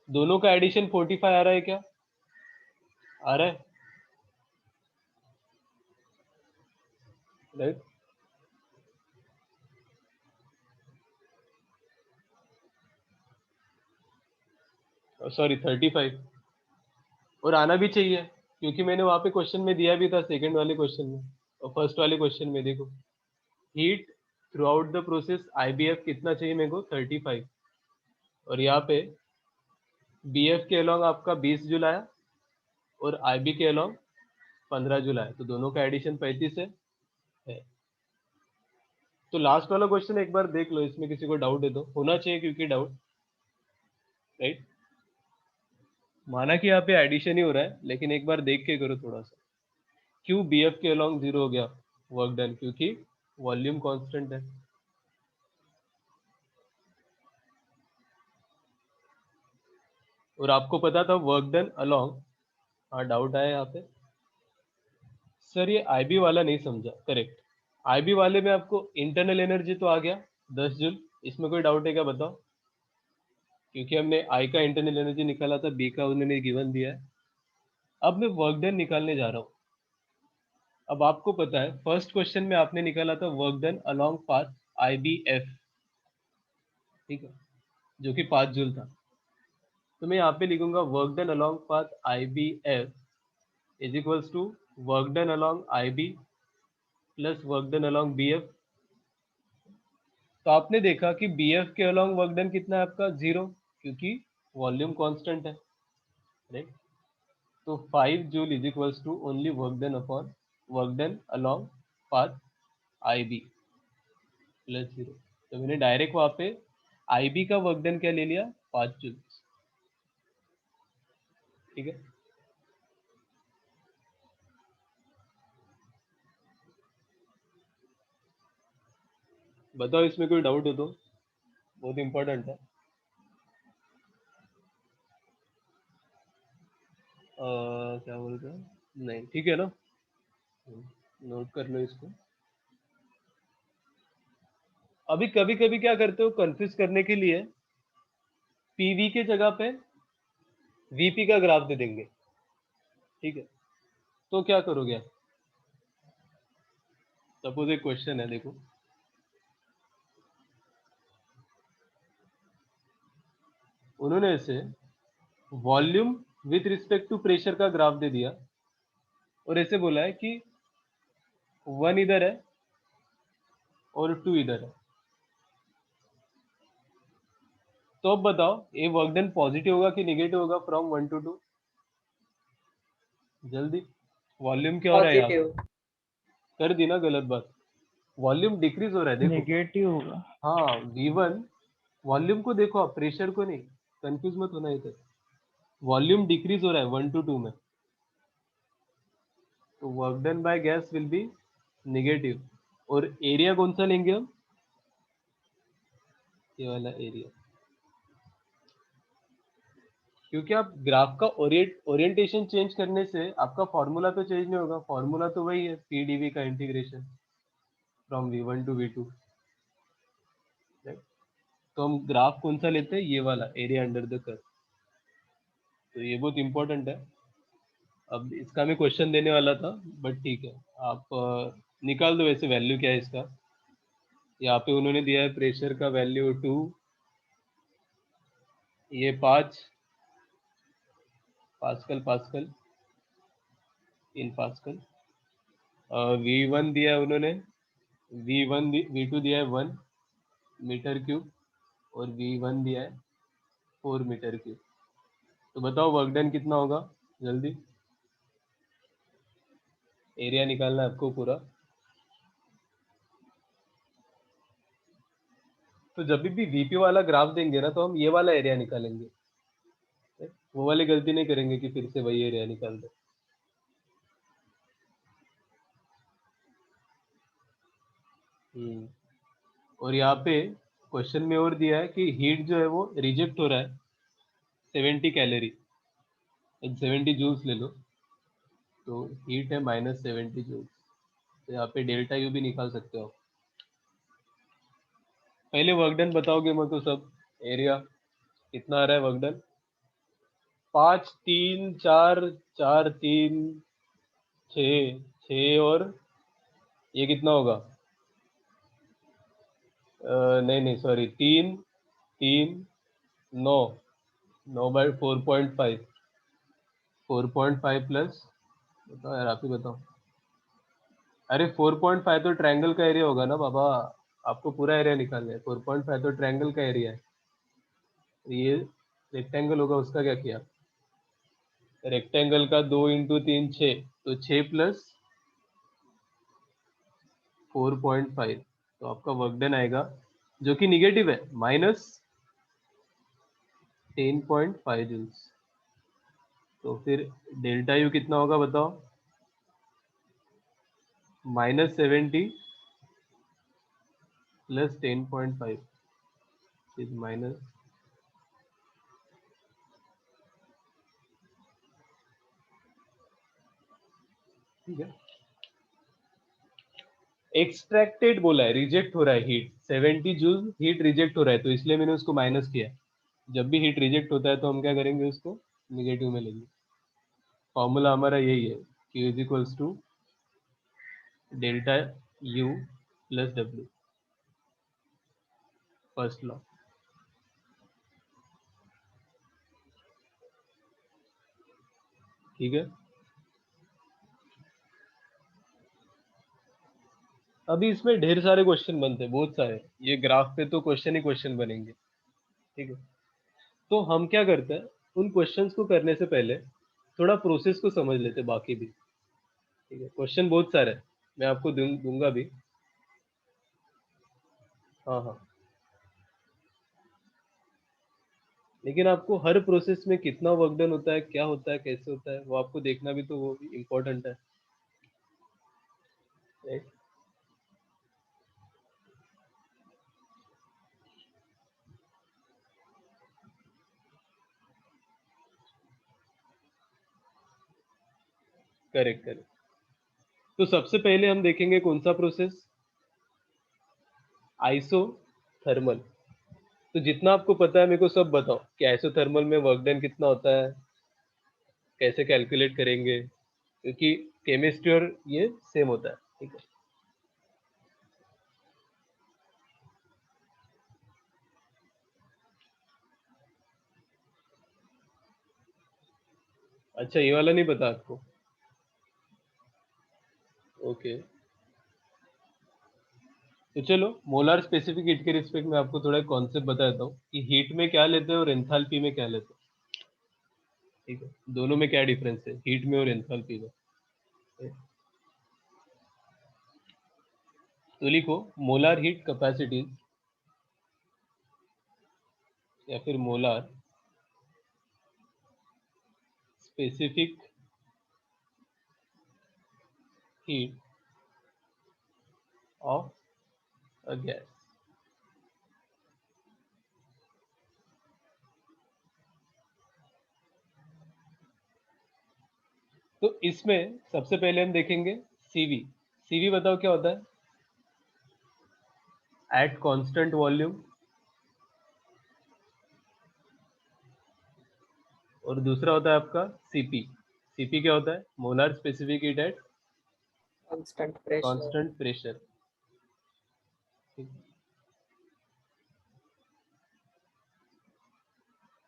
दोनों का एडिशन 45 आ रहा है क्या? आ रहा है, राइट? सॉरी 35। और आना भी चाहिए क्योंकि मैंने वहां पे क्वेश्चन में दिया भी था, सेकंड वाले क्वेश्चन में और फर्स्ट वाले क्वेश्चन में। देखो heat through out the process IBF कितना चाहिए मेरे को? 35। और यहाँ पे BF के अलॉन्ग आपका 20 जूल आया और IB के अलॉन्ग 15 जूल आया, तो दोनों का एडिशन 35 है। तो लास्ट वाला क्वेश्चन एक बार देख लो, इसमें किसी को डाउट है तो होना चाहिए, क्योंकि डाउट, राइट? माना कि यहाँ पे एडिशन ही हो रहा है, लेकिन एक बार देख के करो थोड़ा सा। क्यों BF के अलॉन्ग 0 हो गया वर्क डन? क्योंकि वॉल्यूम कांस्टेंट है। और आपको पता था वर्क डन अलॉन्ग, हाँ डाउट आया यहाँ पे, सर ये IB वाला नहीं समझा, करेक्ट। IB वाले में आपको इंटरनल एनर्जी तो आ गया 10 जूल, इसमें कोई डाउट है क्या, बताओ? क्योंकि हमने I का इंटरनल एनर्जी निकाला था, B का उन्होंने गिवन दिया है। अब मैं वर्क डन निकालने जा रहा हूँ। अब आपको पता है फर्स्ट क्वेश्चन में आपने निकाला था work done along path IBF, ठीक है, जो कि 5 जूल था। तो मैं यहाँ पे लिखूंगा work done along path IBF is equals to work done along IB plus work done along BF। तो आपने देखा कि BF के अलोंग वर्क डन कितना है आपका? 0, क्योंकि वॉल्यूम कांस्टेंट है, राइट? तो 5 joule is equals to only work done upon work done along path IB plus 0। तो मैंने डायरेक्ट वहां पे IB का वर्क डन क्या ले लिया? 5 जूल। ठीक है। बताओ इसमें कोई डाउट हो तो, बहुत इंपॉर्टेंट है। क्या बोलते हैं, नहीं ठीक है ना, नोट कर लो इसको। अभी कभी कभी क्या करते हो कंफ्यूज करने के लिए, पीवी के जगह पे वीपी का ग्राफ दे देंगे, ठीक है। तो क्या करोगे आप, सपोज एक क्वेश्चन है, देखो उन्होंने ऐसे volume with respect to pressure का ग्राफ दे दिया और ऐसे बोला है कि 1 इधर है और 2 इधर है। तो अब बताओ ये वर्क डन पॉजिटिव होगा कि निगेटिव होगा फ्रॉम 1 to 2, जल्दी। वॉल्यूम क्या हो रहा है यहाँ पे, पॉजिटिव। कर दी ना गलत बात, वॉल्यूम डिक्रीज हो रहा है देखो। नेगेटिव होगा। हाँ V1, वॉल्यूम को देखो आप, प्रेशर को नहीं, कंफ्यूज मत होना इधर। वॉल्यूम डिक्रीज हो रहा है 1 to 2 में, तो work done by gas will be negative. और एरिया कौन सा लेंगे हम, ये वाला एरिया, क्योंकि आप ग्राफ का ओरिएंटेशन चेंज करने से आपका फॉर्मूला तो चेंज नहीं होगा, फॉर्मूला तो वही है पीडीवी का integration from V1 to V2, right. तो हम ग्राफ कौन सा लेते हैं, ये वाला एरिया अंडर द कर्व। तो ये बहुत इंपॉर्टेंट है। अब इसका मैं क्वेश्चन देने वाला था, बट ठीक है, आप निकाल दो वैसे वैल्यू क्या है इसका। यहाँ पे उन्होंने दिया है प्रेशर का वैल्यू 2, ये 5 पास्कल पास्कल इन पास्कल। V1 दिया है उन्होंने, V2 दिया है 1 मीटर क्यूब और V1 दिया है 4 मीटर क्यूब। तो बताओ वर्क डन कितना होगा, जल्दी। एरिया निकालना है आपको पूरा। तो जब भी वीपी वाला ग्राफ देंगे ना, तो हम ये वाला एरिया निकालेंगे, वो वाली गलती नहीं करेंगे कि फिर से वही एरिया निकाल दे। और यहाँ पे क्वेश्चन में और दिया है कि हीट जो है वो रिजेक्ट हो रहा है 70 कैलोरी, 70 जूल्स ले लो, तो हीट है -70 जूल्स। तो यहाँ पे डेल्टा यू भी निकाल सकते हो। पहले वर्क डन बताओगे मेरे को सब, एरिया कितना आ रहा है वर्क डन, 5 3 4 4 3 6 6 और ये कितना होगा, नहीं नहीं सॉरी, 3 3 9 9 बाई 4.5, 4.5 प्लस, बताओ यार आप ही बताओ। अरे 4.5 तो ट्रायंगल का एरिया होगा ना बाबा, आपको पूरा एरिया निकालना है। 4.5 तो ट्रायंगल का एरिया है, ये रेक्टेंगल होगा, उसका क्या किया, रेक्टेंगल का 2 इंटू 3 6, तो 6 प्लस 4.5, तो आपका वर्क डन आएगा जो कि निगेटिव है -10.5 जूल्स। तो फिर डेल्टा यू कितना होगा बताओ, -70 प्लस 10.5 इज माइनस, ठीक है। एक्सट्रैक्टेड बोला है, रिजेक्ट हो रहा है हीट, 70 जूल हीट रिजेक्ट हो रहा है, तो इसलिए मैंने उसको माइनस किया है। जब भी हीट रिजेक्ट होता है तो हम क्या करेंगे, उसको निगेटिव में लेंगे। फॉर्मूला हमारा यही है, Q is equals to delta U plus W, first law. ठीक है। अभी इसमें ढेर सारे क्वेश्चन बनते हैं, बहुत सारे, ये ग्राफ पे तो क्वेश्चन ही क्वेश्चन बनेंगे, ठीक है। तो हम क्या करते हैं, उन क्वेश्चंस को करने से पहले थोड़ा प्रोसेस को समझ लेते हैं बाकी भी, ठीक है। क्वेश्चन बहुत सारे हैं, मैं आपको दूंगा भी। हाँ हाँ, लेकिन आपको हर प्रोसेस में कितना वर्क डन होता है, क्या होता है, कैसे होता है, वो आपको देखना भी तो वो इम्पोर्टेंट है, राइट? Correct correct. तो सबसे पहले हम देखेंगे कौन सा प्रोसेस, आइसोथर्मल। तो जितना आपको पता है मेरे को सब बताओ कि आइसोथर्मल में वर्क डन कितना होता है, कैसे कैलकुलेट करेंगे, क्योंकि केमिस्ट्री और ये सेम होता है, ठीक है? अच्छा, ये वाला नहीं पता आपको? ओके, तो चलो मोलार स्पेसिफिक हीट के रिस्पेक्ट में आपको थोड़ा कॉन्सेप्ट बता देता हूँ कि हीट में क्या लेते हैं और एंथैल्पी में क्या लेते हैं, ठीक है? दोनों में क्या डिफरेंस है हीट में और एंथैल्पी में। तो लिखो मोलार हीट कैपेसिटीज या फिर molar specific heat of a gas. तो इसमें सबसे पहले हम देखेंगे सीवी। सीवी बताओ क्या होता है? एट कांस्टेंट वॉल्यूम, और दूसरा होता है आपका सीपी। सीपी क्या होता है? Molar specific heat at constant pressure. Constant pressure.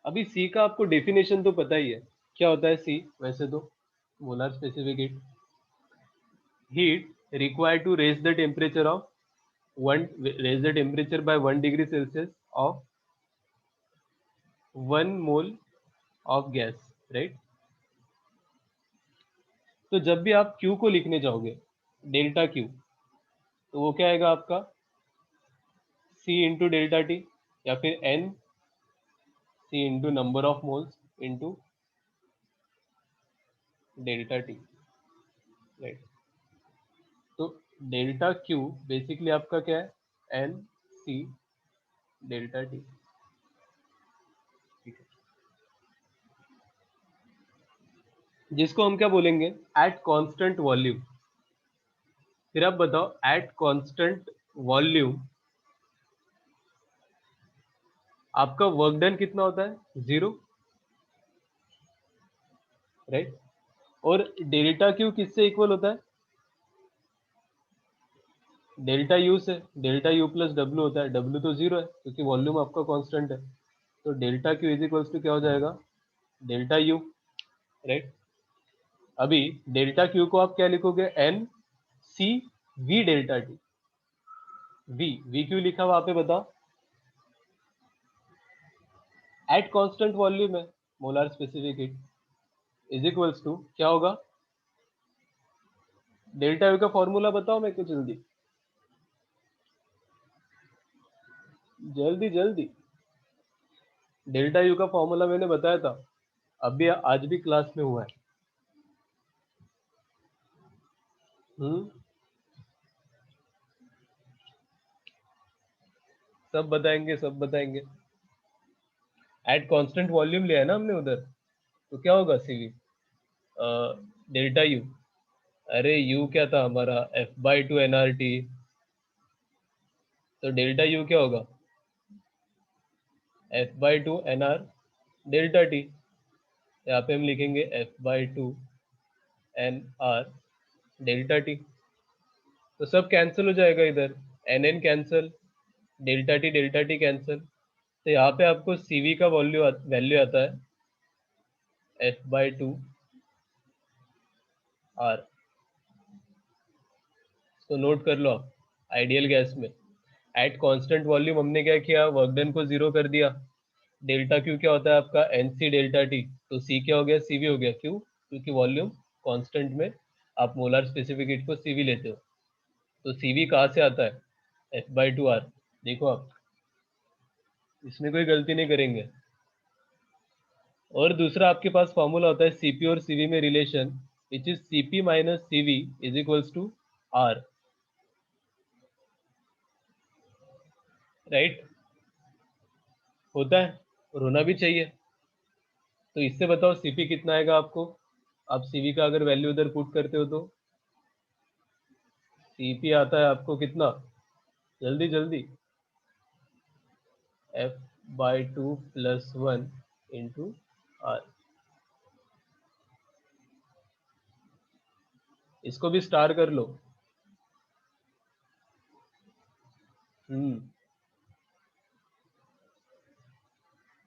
अभी सी का आपको डेफिनेशन तो पता ही है, क्या होता है सी वैसे तो? Molar specific heat required to raise the temperature of raise the temperature by 1 degree Celsius of 1 mole of gas, right? तो जब भी आप Q को लिखने जाओगे, डेल्टा Q, तो वो क्या आएगा आपका? C इंटू डेल्टा टी, या फिर N C into number of moles into delta T, right? तो डेल्टा Q बेसिकली आपका क्या है? N C डेल्टा टी, ठीक है? जिसको हम क्या बोलेंगे? Eight constant volume. फिर आप बताओ एट कांस्टेंट वॉल्यूम आपका वर्क डन कितना होता है? 0, राइट? और डेल्टा क्यू किससे इक्वल होता है? डेल्टा यू से। डेल्टा यू प्लस डब्ल्यू होता है, डब्ल्यू तो 0 है क्योंकि वॉल्यूम आपका कांस्टेंट है। तो delta Q is equals to क्या हो जाएगा? Delta U, right? अभी डेल्टा क्यू को आप क्या लिखोगे? N C V delta T. V Q लिखा वहां पे बताओ? एट कांस्टेंट वॉल्यूम है molar specific heat, is equals to क्या होगा? डेल्टा यू का फॉर्मूला बताओ मेरे को जल्दी जल्दी जल्दी। डेल्टा यू का फॉर्मूला मैंने बताया था, अभी आज भी क्लास में हुआ है। हम्म, सब बताएंगे सब बताएंगे। एट कांस्टेंट वॉल्यूम लिया है ना हमने उधर, तो क्या होगा सीवी? डेल्टा यू, अरे यू क्या था हमारा? F by two N R T. तो डेल्टा यू क्या होगा? F by two N R delta T. यहाँ पे हम लिखेंगे F by two N R delta T. तो सब कैंसिल हो जाएगा इधर, N N cancel, delta T cancel. तो यहाँ पे आपको सीवी का वैल्यू आता है एफ बाई टू आर। तो नोट कर लो आप, आइडियल गैस में एट कांस्टेंट वॉल्यूम हमने क्या किया? वर्क डन को 0 कर दिया। डेल्टा क्यू क्या होता है आपका? N C delta T. तो सी क्या हो गया? सीवी हो गया। क्यों? क्योंकि वॉल्यूम कांस्टेंट में आप मोलर स्पेसिफिक हीट को सीवी लेते हो। तो सीवी कहाँ से आता है? F by two R. देखो आप, इसमें कोई गलती नहीं करेंगे। और दूसरा आपके पास फॉर्मूला होता है सीपी और सीवी में relation, which is CP minus CV is equals to R, right? होता है और होना भी चाहिए। तो इससे बताओ सीपी कितना आएगा आपको, आप सीवी का अगर वैल्यू उधर पुट करते हो तो सीपी आता है आपको कितना, जल्दी जल्दी, F by two plus one into R. इसको भी स्टार कर लो।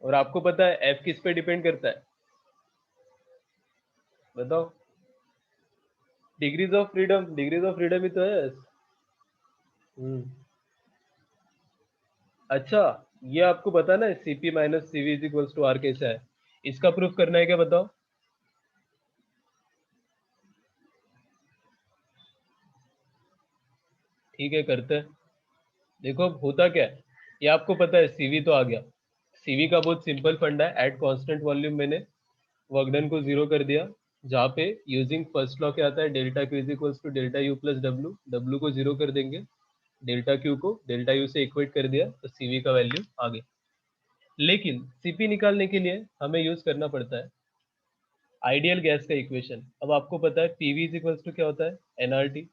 और आपको पता है एफ किस पे डिपेंड करता है, बताओ? Degrees of freedom, degrees of freedom ही तो है। अच्छा, ये आपको पता ना CP minus CV is equals to R कैसा है, इसका प्रूफ करना है क्या, बताओ? ठीक है, करते हैं। देखो अब होता क्या है, ये आपको पता है सीवी तो आ गया। सीवी का बहुत सिंपल फंडा है, एट कांस्टेंट वॉल्यूम मैंने वर्क डन को जीरो कर दिया, जहाँ पे यूजिंग फर्स्ट लॉ क्या आता है, delta Q is equals to delta U plus W, W को जीरो कर देंगे, डेल्टा क्यू को डेल्टा यू से इक्वेट कर दिया, तो सीवी का वैल्यू आ गया। लेकिन सीपी निकालने के लिए हमें यूज करना पड़ता है आइडियल गैस का इक्वेशन। अब आपको पता है पीवी इज इक्वल्स टू क्या होता है, एनआरटी।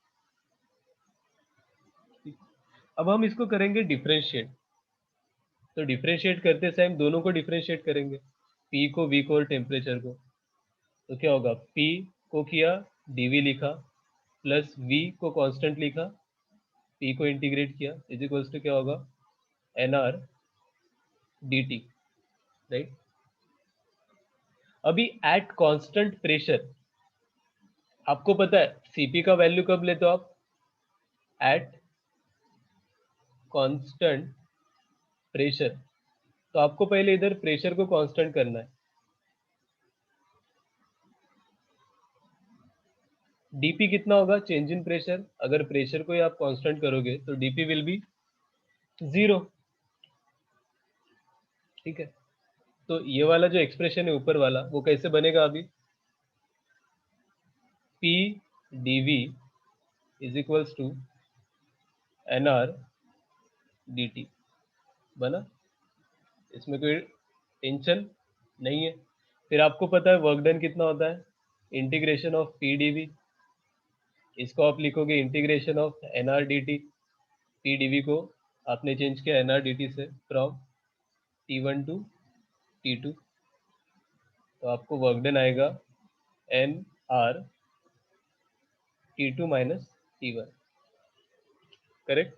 अब हम इसको करेंगे डिफरेंशिएट, तो डिफरेंशिएट करते टाइम दोनों को डिफरेंशिएट करेंगे, पी को, वी को और टेम्परेचर को। तो क्या होगा, पी को किया डीवी लिखा, प्लस वी को कांस्टेंट लिखा, पी को इंटीग्रेट किया, इज इक्वल्स टू क्या होगा, एनआर dt, राइट? अभी एट कांस्टेंट प्रेशर आपको पता है सीपी का वैल्यू कब लेते हो आप, एट कांस्टेंट प्रेशर। तो आपको पहले इधर प्रेशर को कांस्टेंट करना है, डीपी कितना होगा, चेंज इन प्रेशर। अगर प्रेशर को ही आप कांस्टेंट करोगे तो डीपी विल बी जीरो, ठीक है? तो ये वाला जो एक्सप्रेशन है ऊपर वाला, वो कैसे बनेगा अभी, P DV is equals to NR dt, बना? इसमें कोई टेंशन नहीं है। फिर आपको पता है वर्क डन कितना होता है, इंटीग्रेशन ऑफ पी डीवी, इसको आप लिखोगे integration of NR dt। P DV को आपने चेंज किया एनआर dt से, फ्रॉम T1 टू T2, तो आपको वर्क डन आएगा N R T2 minus T1, correct?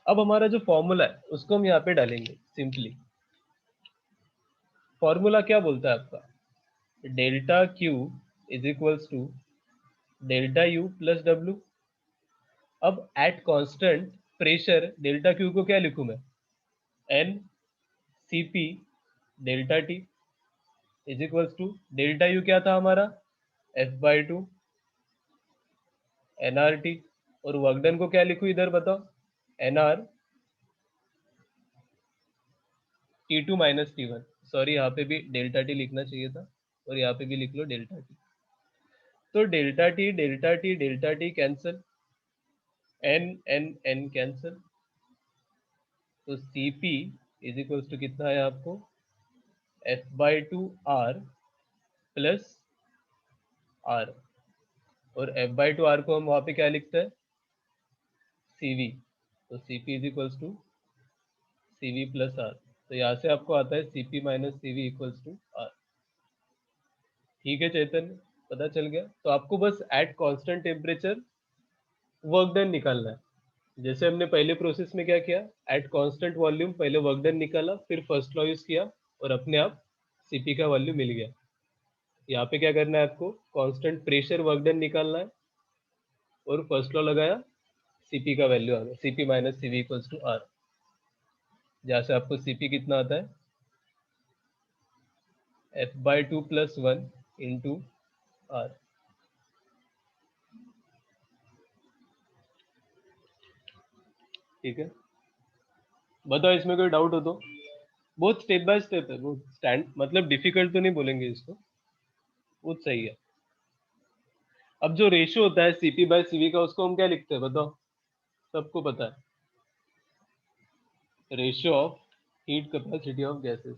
अब हमारा जो फॉर्मूला है उसको हम यहाँ पे डालेंगे सिंपली। फॉर्मूला क्या बोलता है आपका, delta Q is equals to delta U plus W. अब at constant pressure delta Q को क्या लिखूं मैं, N C P delta T is equals to delta U क्या था हमारा, F by two N R T, और वर्क डन को क्या लिखूं इधर बताओ, N R T two minus T one. Sorry, यहाँ पे भी डेल्टा टी लिखना चाहिए था, और यहाँ पे भी लिख लो डेल्टा टी। तो delta T delta T delta T cancel, N N N cancel, तो C P is equals to कितना है आपको, F by two R plus R, और एफ बाई टू आर को हम वहाँ पे क्या लिखते हैं, सी वी, तो C P is equals to C V plus R. तो यहाँ से आपको आता है C P minus C V equals to R. ठीक है चैतन्य, पता चल गया? तो आपको बस at constant temperature work done निकालना है। जैसे हमने पहले प्रोसेस में क्या किया, एट कांस्टेंट वॉल्यूम पहले वर्क डन निकाला, फिर फर्स्ट लॉ यूज किया, और अपने आप सीपी का वैल्यू मिल गया। यहाँ पे क्या करना है आपको, कांस्टेंट प्रेशर वर्क डन निकालना है, और फर्स्ट लॉ लगाया, सीपी का वैल्यू आ गया, CP minus CV equals to R, जहाँ से आपको सीपी कितना आता है, F by two plus one into R. ठीक है, बताओ इसमें कोई डाउट हो तो? बहुत स्टेप बाय स्टेप है, वो स्टैंड मतलब डिफिकल्ट तो नहीं बोलेंगे इसको, बहुत सही है। अब जो रेशियो होता है सीपी बाय सीवी का, उसको हम क्या लिखते हैं बताओ, सबको पता है, ratio of heat capacity of gases.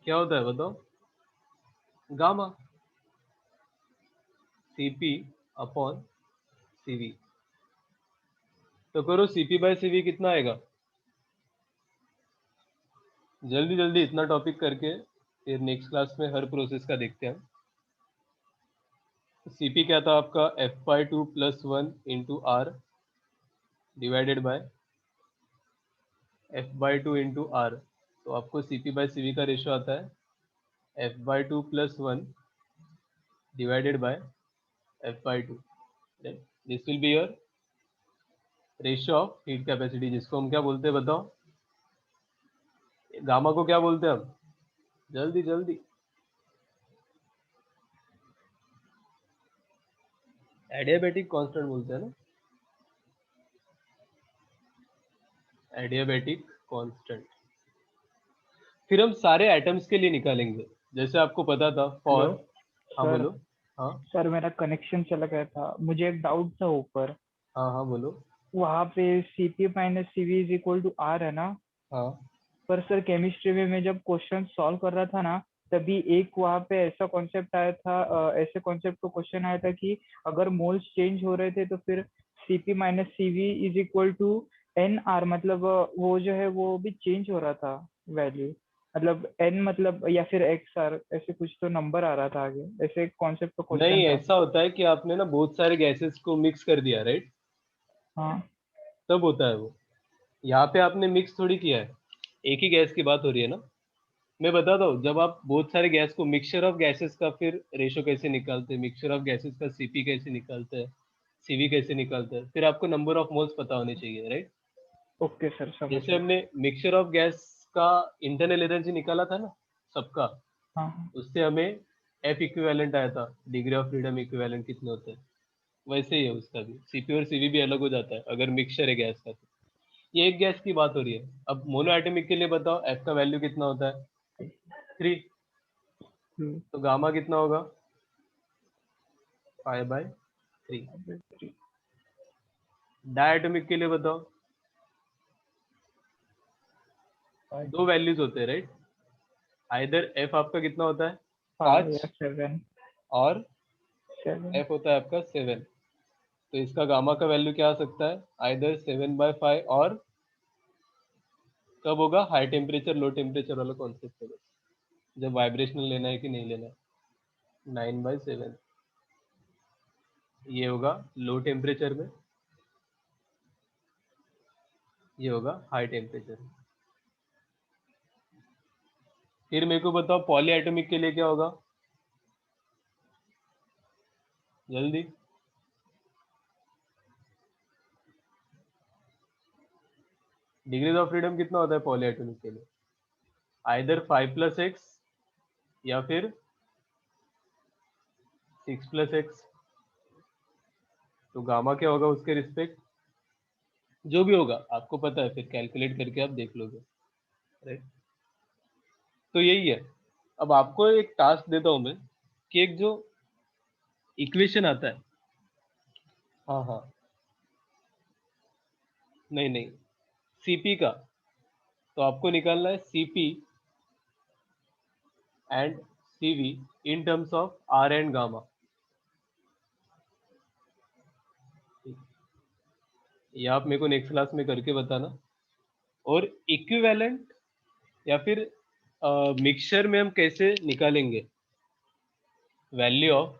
क्या होता है बताओ, गामा, सीपी अपॉन सीवी। तो करो सीपी बाय सीवी कितना आएगा, जल्दी जल्दी इतना टॉपिक करके फिर नेक्स्ट क्लास में हर प्रोसेस का देखते हैं। सीपी क्या था आपका, F by two plus one into R divided by F by two into R. तो आपको सीपी बाय सीवी का रेशियो आता है F by two plus one divided by F by two. This will be your ratio of heat capacity, जिसको हम क्या बोलते हैं बताओ, गामा को क्या बोलते हैं हम, जल्दी जल्दी, एडियाबैटिक कांस्टेंट बोलते हैं ना, एडियाबैटिक कांस्टेंट। फिर हम सारे एटम्स के लिए निकालेंगे, जैसे आपको पता था फॉर। हेलो हाँ सर। बोलो। हाँ सर मेरा कनेक्शन चला गया था, मुझे एक डाउट था ऊपर। हाँ हाँ बोलो। वहाँ पे Cp minus CV is equal to R है ना, हाँ पर सर केमिस्ट्री में मैं जब क्वेश्चन सॉल्व कर रहा था ना, तभी एक वहाँ पे ऐसा कॉन्सेप्ट आया था, ऐसे कॉन्सेप्ट को क्वेश्चन आया था कि अगर मोल्स चेंज हो रहे थे तो फिर Cp minus CV is equal to N R, मतलब वो जो है वो भी चेंज हो रहा था वैल्यू, मतलब एन मतलब या फिर एक्स आर, ऐसे कुछ तो नंबर आ रहा था आगे, ऐसे एक कॉन्सेप्ट का क्वेश्चन नहीं, था। ऐसा होता है कि आपने ना बहुत सारे गैसेस को मिक्स कर दिया, राइट, हाँ तब होता है वो। यहाँ पे आपने मिक्स थोड़ी किया है, एक ही गैस की बात हो रही है ना। मैं बताता हूँ, जब आप बहुत सारे गैस को, मिक्सचर ऑफ गैसेस का फिर रेशो कैसे निकालते हैं, मिक्सचर ऑफ गैसेस का सीपी कैसे निकालते हैं, सीवी कैसे निकालते हैं, फिर आपको नंबर ऑफ मोल्स पता होने चाहिए, राइट। ओके सर, समझ जैसे गया। हमने मिक्सचर ऑफ गैस का इंटरनल एनर्जी निकाला था ना सबका, हाँ हाँ। उससे हमें एफ इक्विवेलेंट आया था, डिग्री ऑफ फ्रीडम इक्विवेलेंट कितने होते हैं। वैसे ही है उसका भी, सीपी और सीवी भी अलग हो जाता है अगर मिक्सचर है गैस का। तो ये एक गैस की बात हो रही है। अब मोनो एटॉमिक के लिए बताओ एफ का वैल्यू कितना होता है, 3। हम्म, तो गामा कितना होगा, 5/3। डायटोमिक के लिए बताओ, दो वैल्यूज होते हैं, राइट। आइदर एफ आपका कितना होता है, 5 5, या 7। और 7। एफ होता है आपका 7। तो इसका गामा का वैल्यू क्या आ सकता है, आइदर 7/5, और कब होगा, हाई टेम्परेचर लो टेम्परेचर वाला कॉन्सेप्ट होगा, जब वाइब्रेशनल लेना है कि नहीं लेना है। 9/7 ये होगा लो टेम्परेचर में, ये होगा हाई टेम्परेचर में। फिर मेरे को बताओ पॉली एटॉमिक के लिए क्या होगा, जल्दी। डिग्रीज ऑफ फ्रीडम कितना होता है पॉली एटॉमिक के लिए, आइदर 5+x या फिर 6+x। तो गामा क्या होगा उसके रिस्पेक्ट, जो भी होगा आपको पता है, फिर कैलकुलेट करके आप देख लोगे, राइट। तो यही है। अब आपको एक टास्क देता हूं मैं, कि एक जो इक्वेशन आता है, हाँ हाँ, नहीं नहीं, सीपी का, तो आपको निकालना है CP and CV in terms of R and gamma. ये आप मेरे को नेक्स्ट क्लास में करके बताना। और इक्विवेलेंट या फिर मिक्सचर में हम कैसे निकालेंगे value of,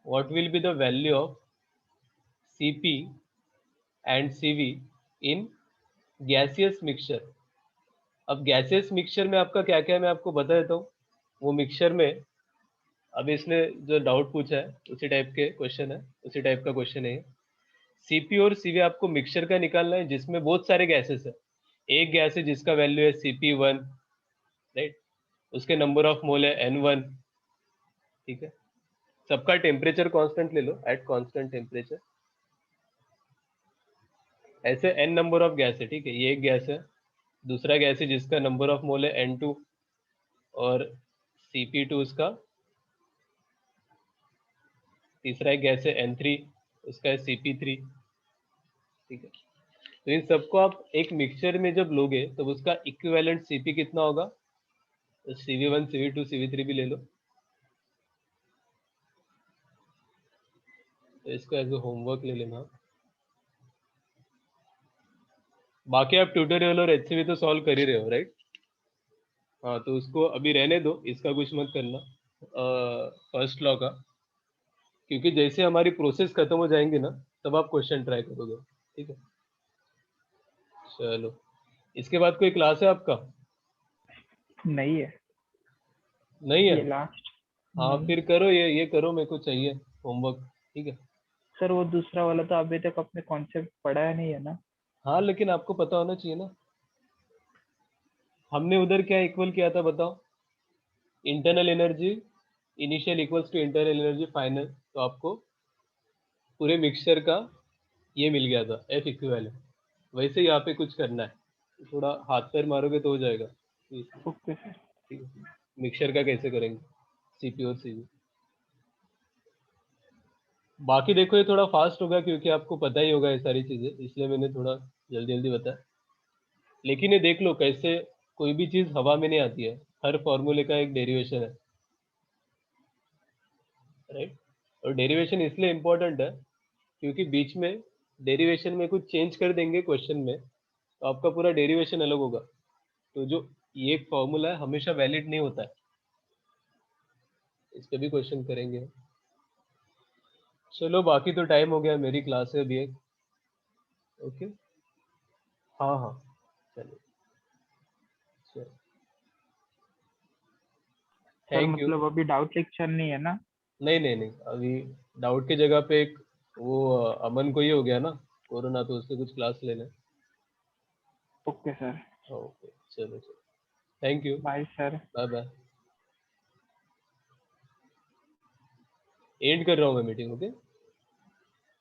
what will be the value of CP and CV in gaseous mixture. अब गैसियस मिक्सचर में आपका क्या क्या है मैं आपको बता देता हूँ। वो मिक्सचर में, अब इसने जो डाउट पूछा है उसी टाइप के क्वेश्चन है, उसी टाइप का क्वेश्चन है। सीपी और सीवी आपको मिक्सचर का निकालना है जिसमें बहुत सारे गैसेस है। एक गैस है जिसका वैल्यू है CP1, राइट, उसके नंबर ऑफ मोल है N1, ठीक है। सबका टेम्परेचर कांस्टेंट ले लो एट कांस्टेंट टेम्परेचर। ऐसे n नंबर ऑफ गैस है, ठीक है, ये एक गैस है, दूसरा गैस है जिसका नंबर ऑफ मोल है n2 और Cp2 उसका, तीसरा एक गैस है n3 उसका है Cp3, ठीक है। तो इन सबको आप एक मिक्सचर में जब लोगे तो उसका इक्विवेलेंट Cp कितना होगा, तो Cv1 Cv2 Cv3 भी ले लो। तो इसको एज ए होमवर्क ले लेना। बाकी आप ट्यूटोरियल और एचसीवी तो सॉल्व कर ही रहे हो, राइट? हाँ, तो उसको अभी रहने दो, इसका कुछ मत करना फर्स्ट लॉ का, क्योंकि जैसे हमारी प्रोसेस खत्म हो जाएंगी ना तब आप क्वेश्चन ट्राई करोगे, ठीक है। चलो, इसके बाद कोई क्लास है आपका? नहीं है, नहीं ये है? लास्ट। हाँ फिर करो, ये करो, मेरे को चाहिए होमवर्क, ठीक है। सर वो दूसरा वाला तो अभी तक अपने कॉन्सेप्ट पढ़ा है नहीं है ना। हाँ लेकिन आपको पता होना चाहिए ना, हमने उधर क्या इक्वल किया था बताओ? Internal energy initial equals to internal energy final, तो आपको पूरे मिक्सचर का ये मिल गया था एफ इक्विवेलेंट। वैसे यहाँ पे कुछ करना है, थोड़ा हाथ पैर मारोगे तो हो जाएगा, ओके सर। ठीक है। मिक्सचर का कैसे करेंगे, सीपी और सीवी। बाकी देखो ये थोड़ा फास्ट होगा क्योंकि आपको पता ही होगा ये सारी चीजें, इसलिए मैंने थोड़ा जल्दी जल्दी बताया। लेकिन ये देख लो कैसे कोई भी चीज हवा में नहीं आती है, हर फॉर्मूले का एक डेरिवेशन है, राइट? और डेरिवेशन इसलिए इम्पोर्टेंट है क्योंकि बीच में डेरिवेशन में कुछ चेंज कर देंगे क्वेश्चन में तो आपका पूरा डेरिवेशन अलग होगा। तो जो ये एक फॉर्मूला है हमेशा वैलिड नहीं होता है, इस पे भी क्वेश्चन करेंगे। चलो बाकी तो टाइम हो गया, मेरी क्लास है अभी एक। ओके, हाँ हाँ, चलो, चलो, सर थैंक यू। मतलब अभी डाउट लेक्चर नहीं है ना। नहीं नहीं नहीं, अभी डाउट की जगह पे एक वो अमन को ही हो गया ना कोरोना, तो उससे कुछ क्लास लेना। Okay sir. ओके, चलो चलो, thank you, bye sir. Bye bye. End कर रहा हूँ मैं मीटिंग, ओके।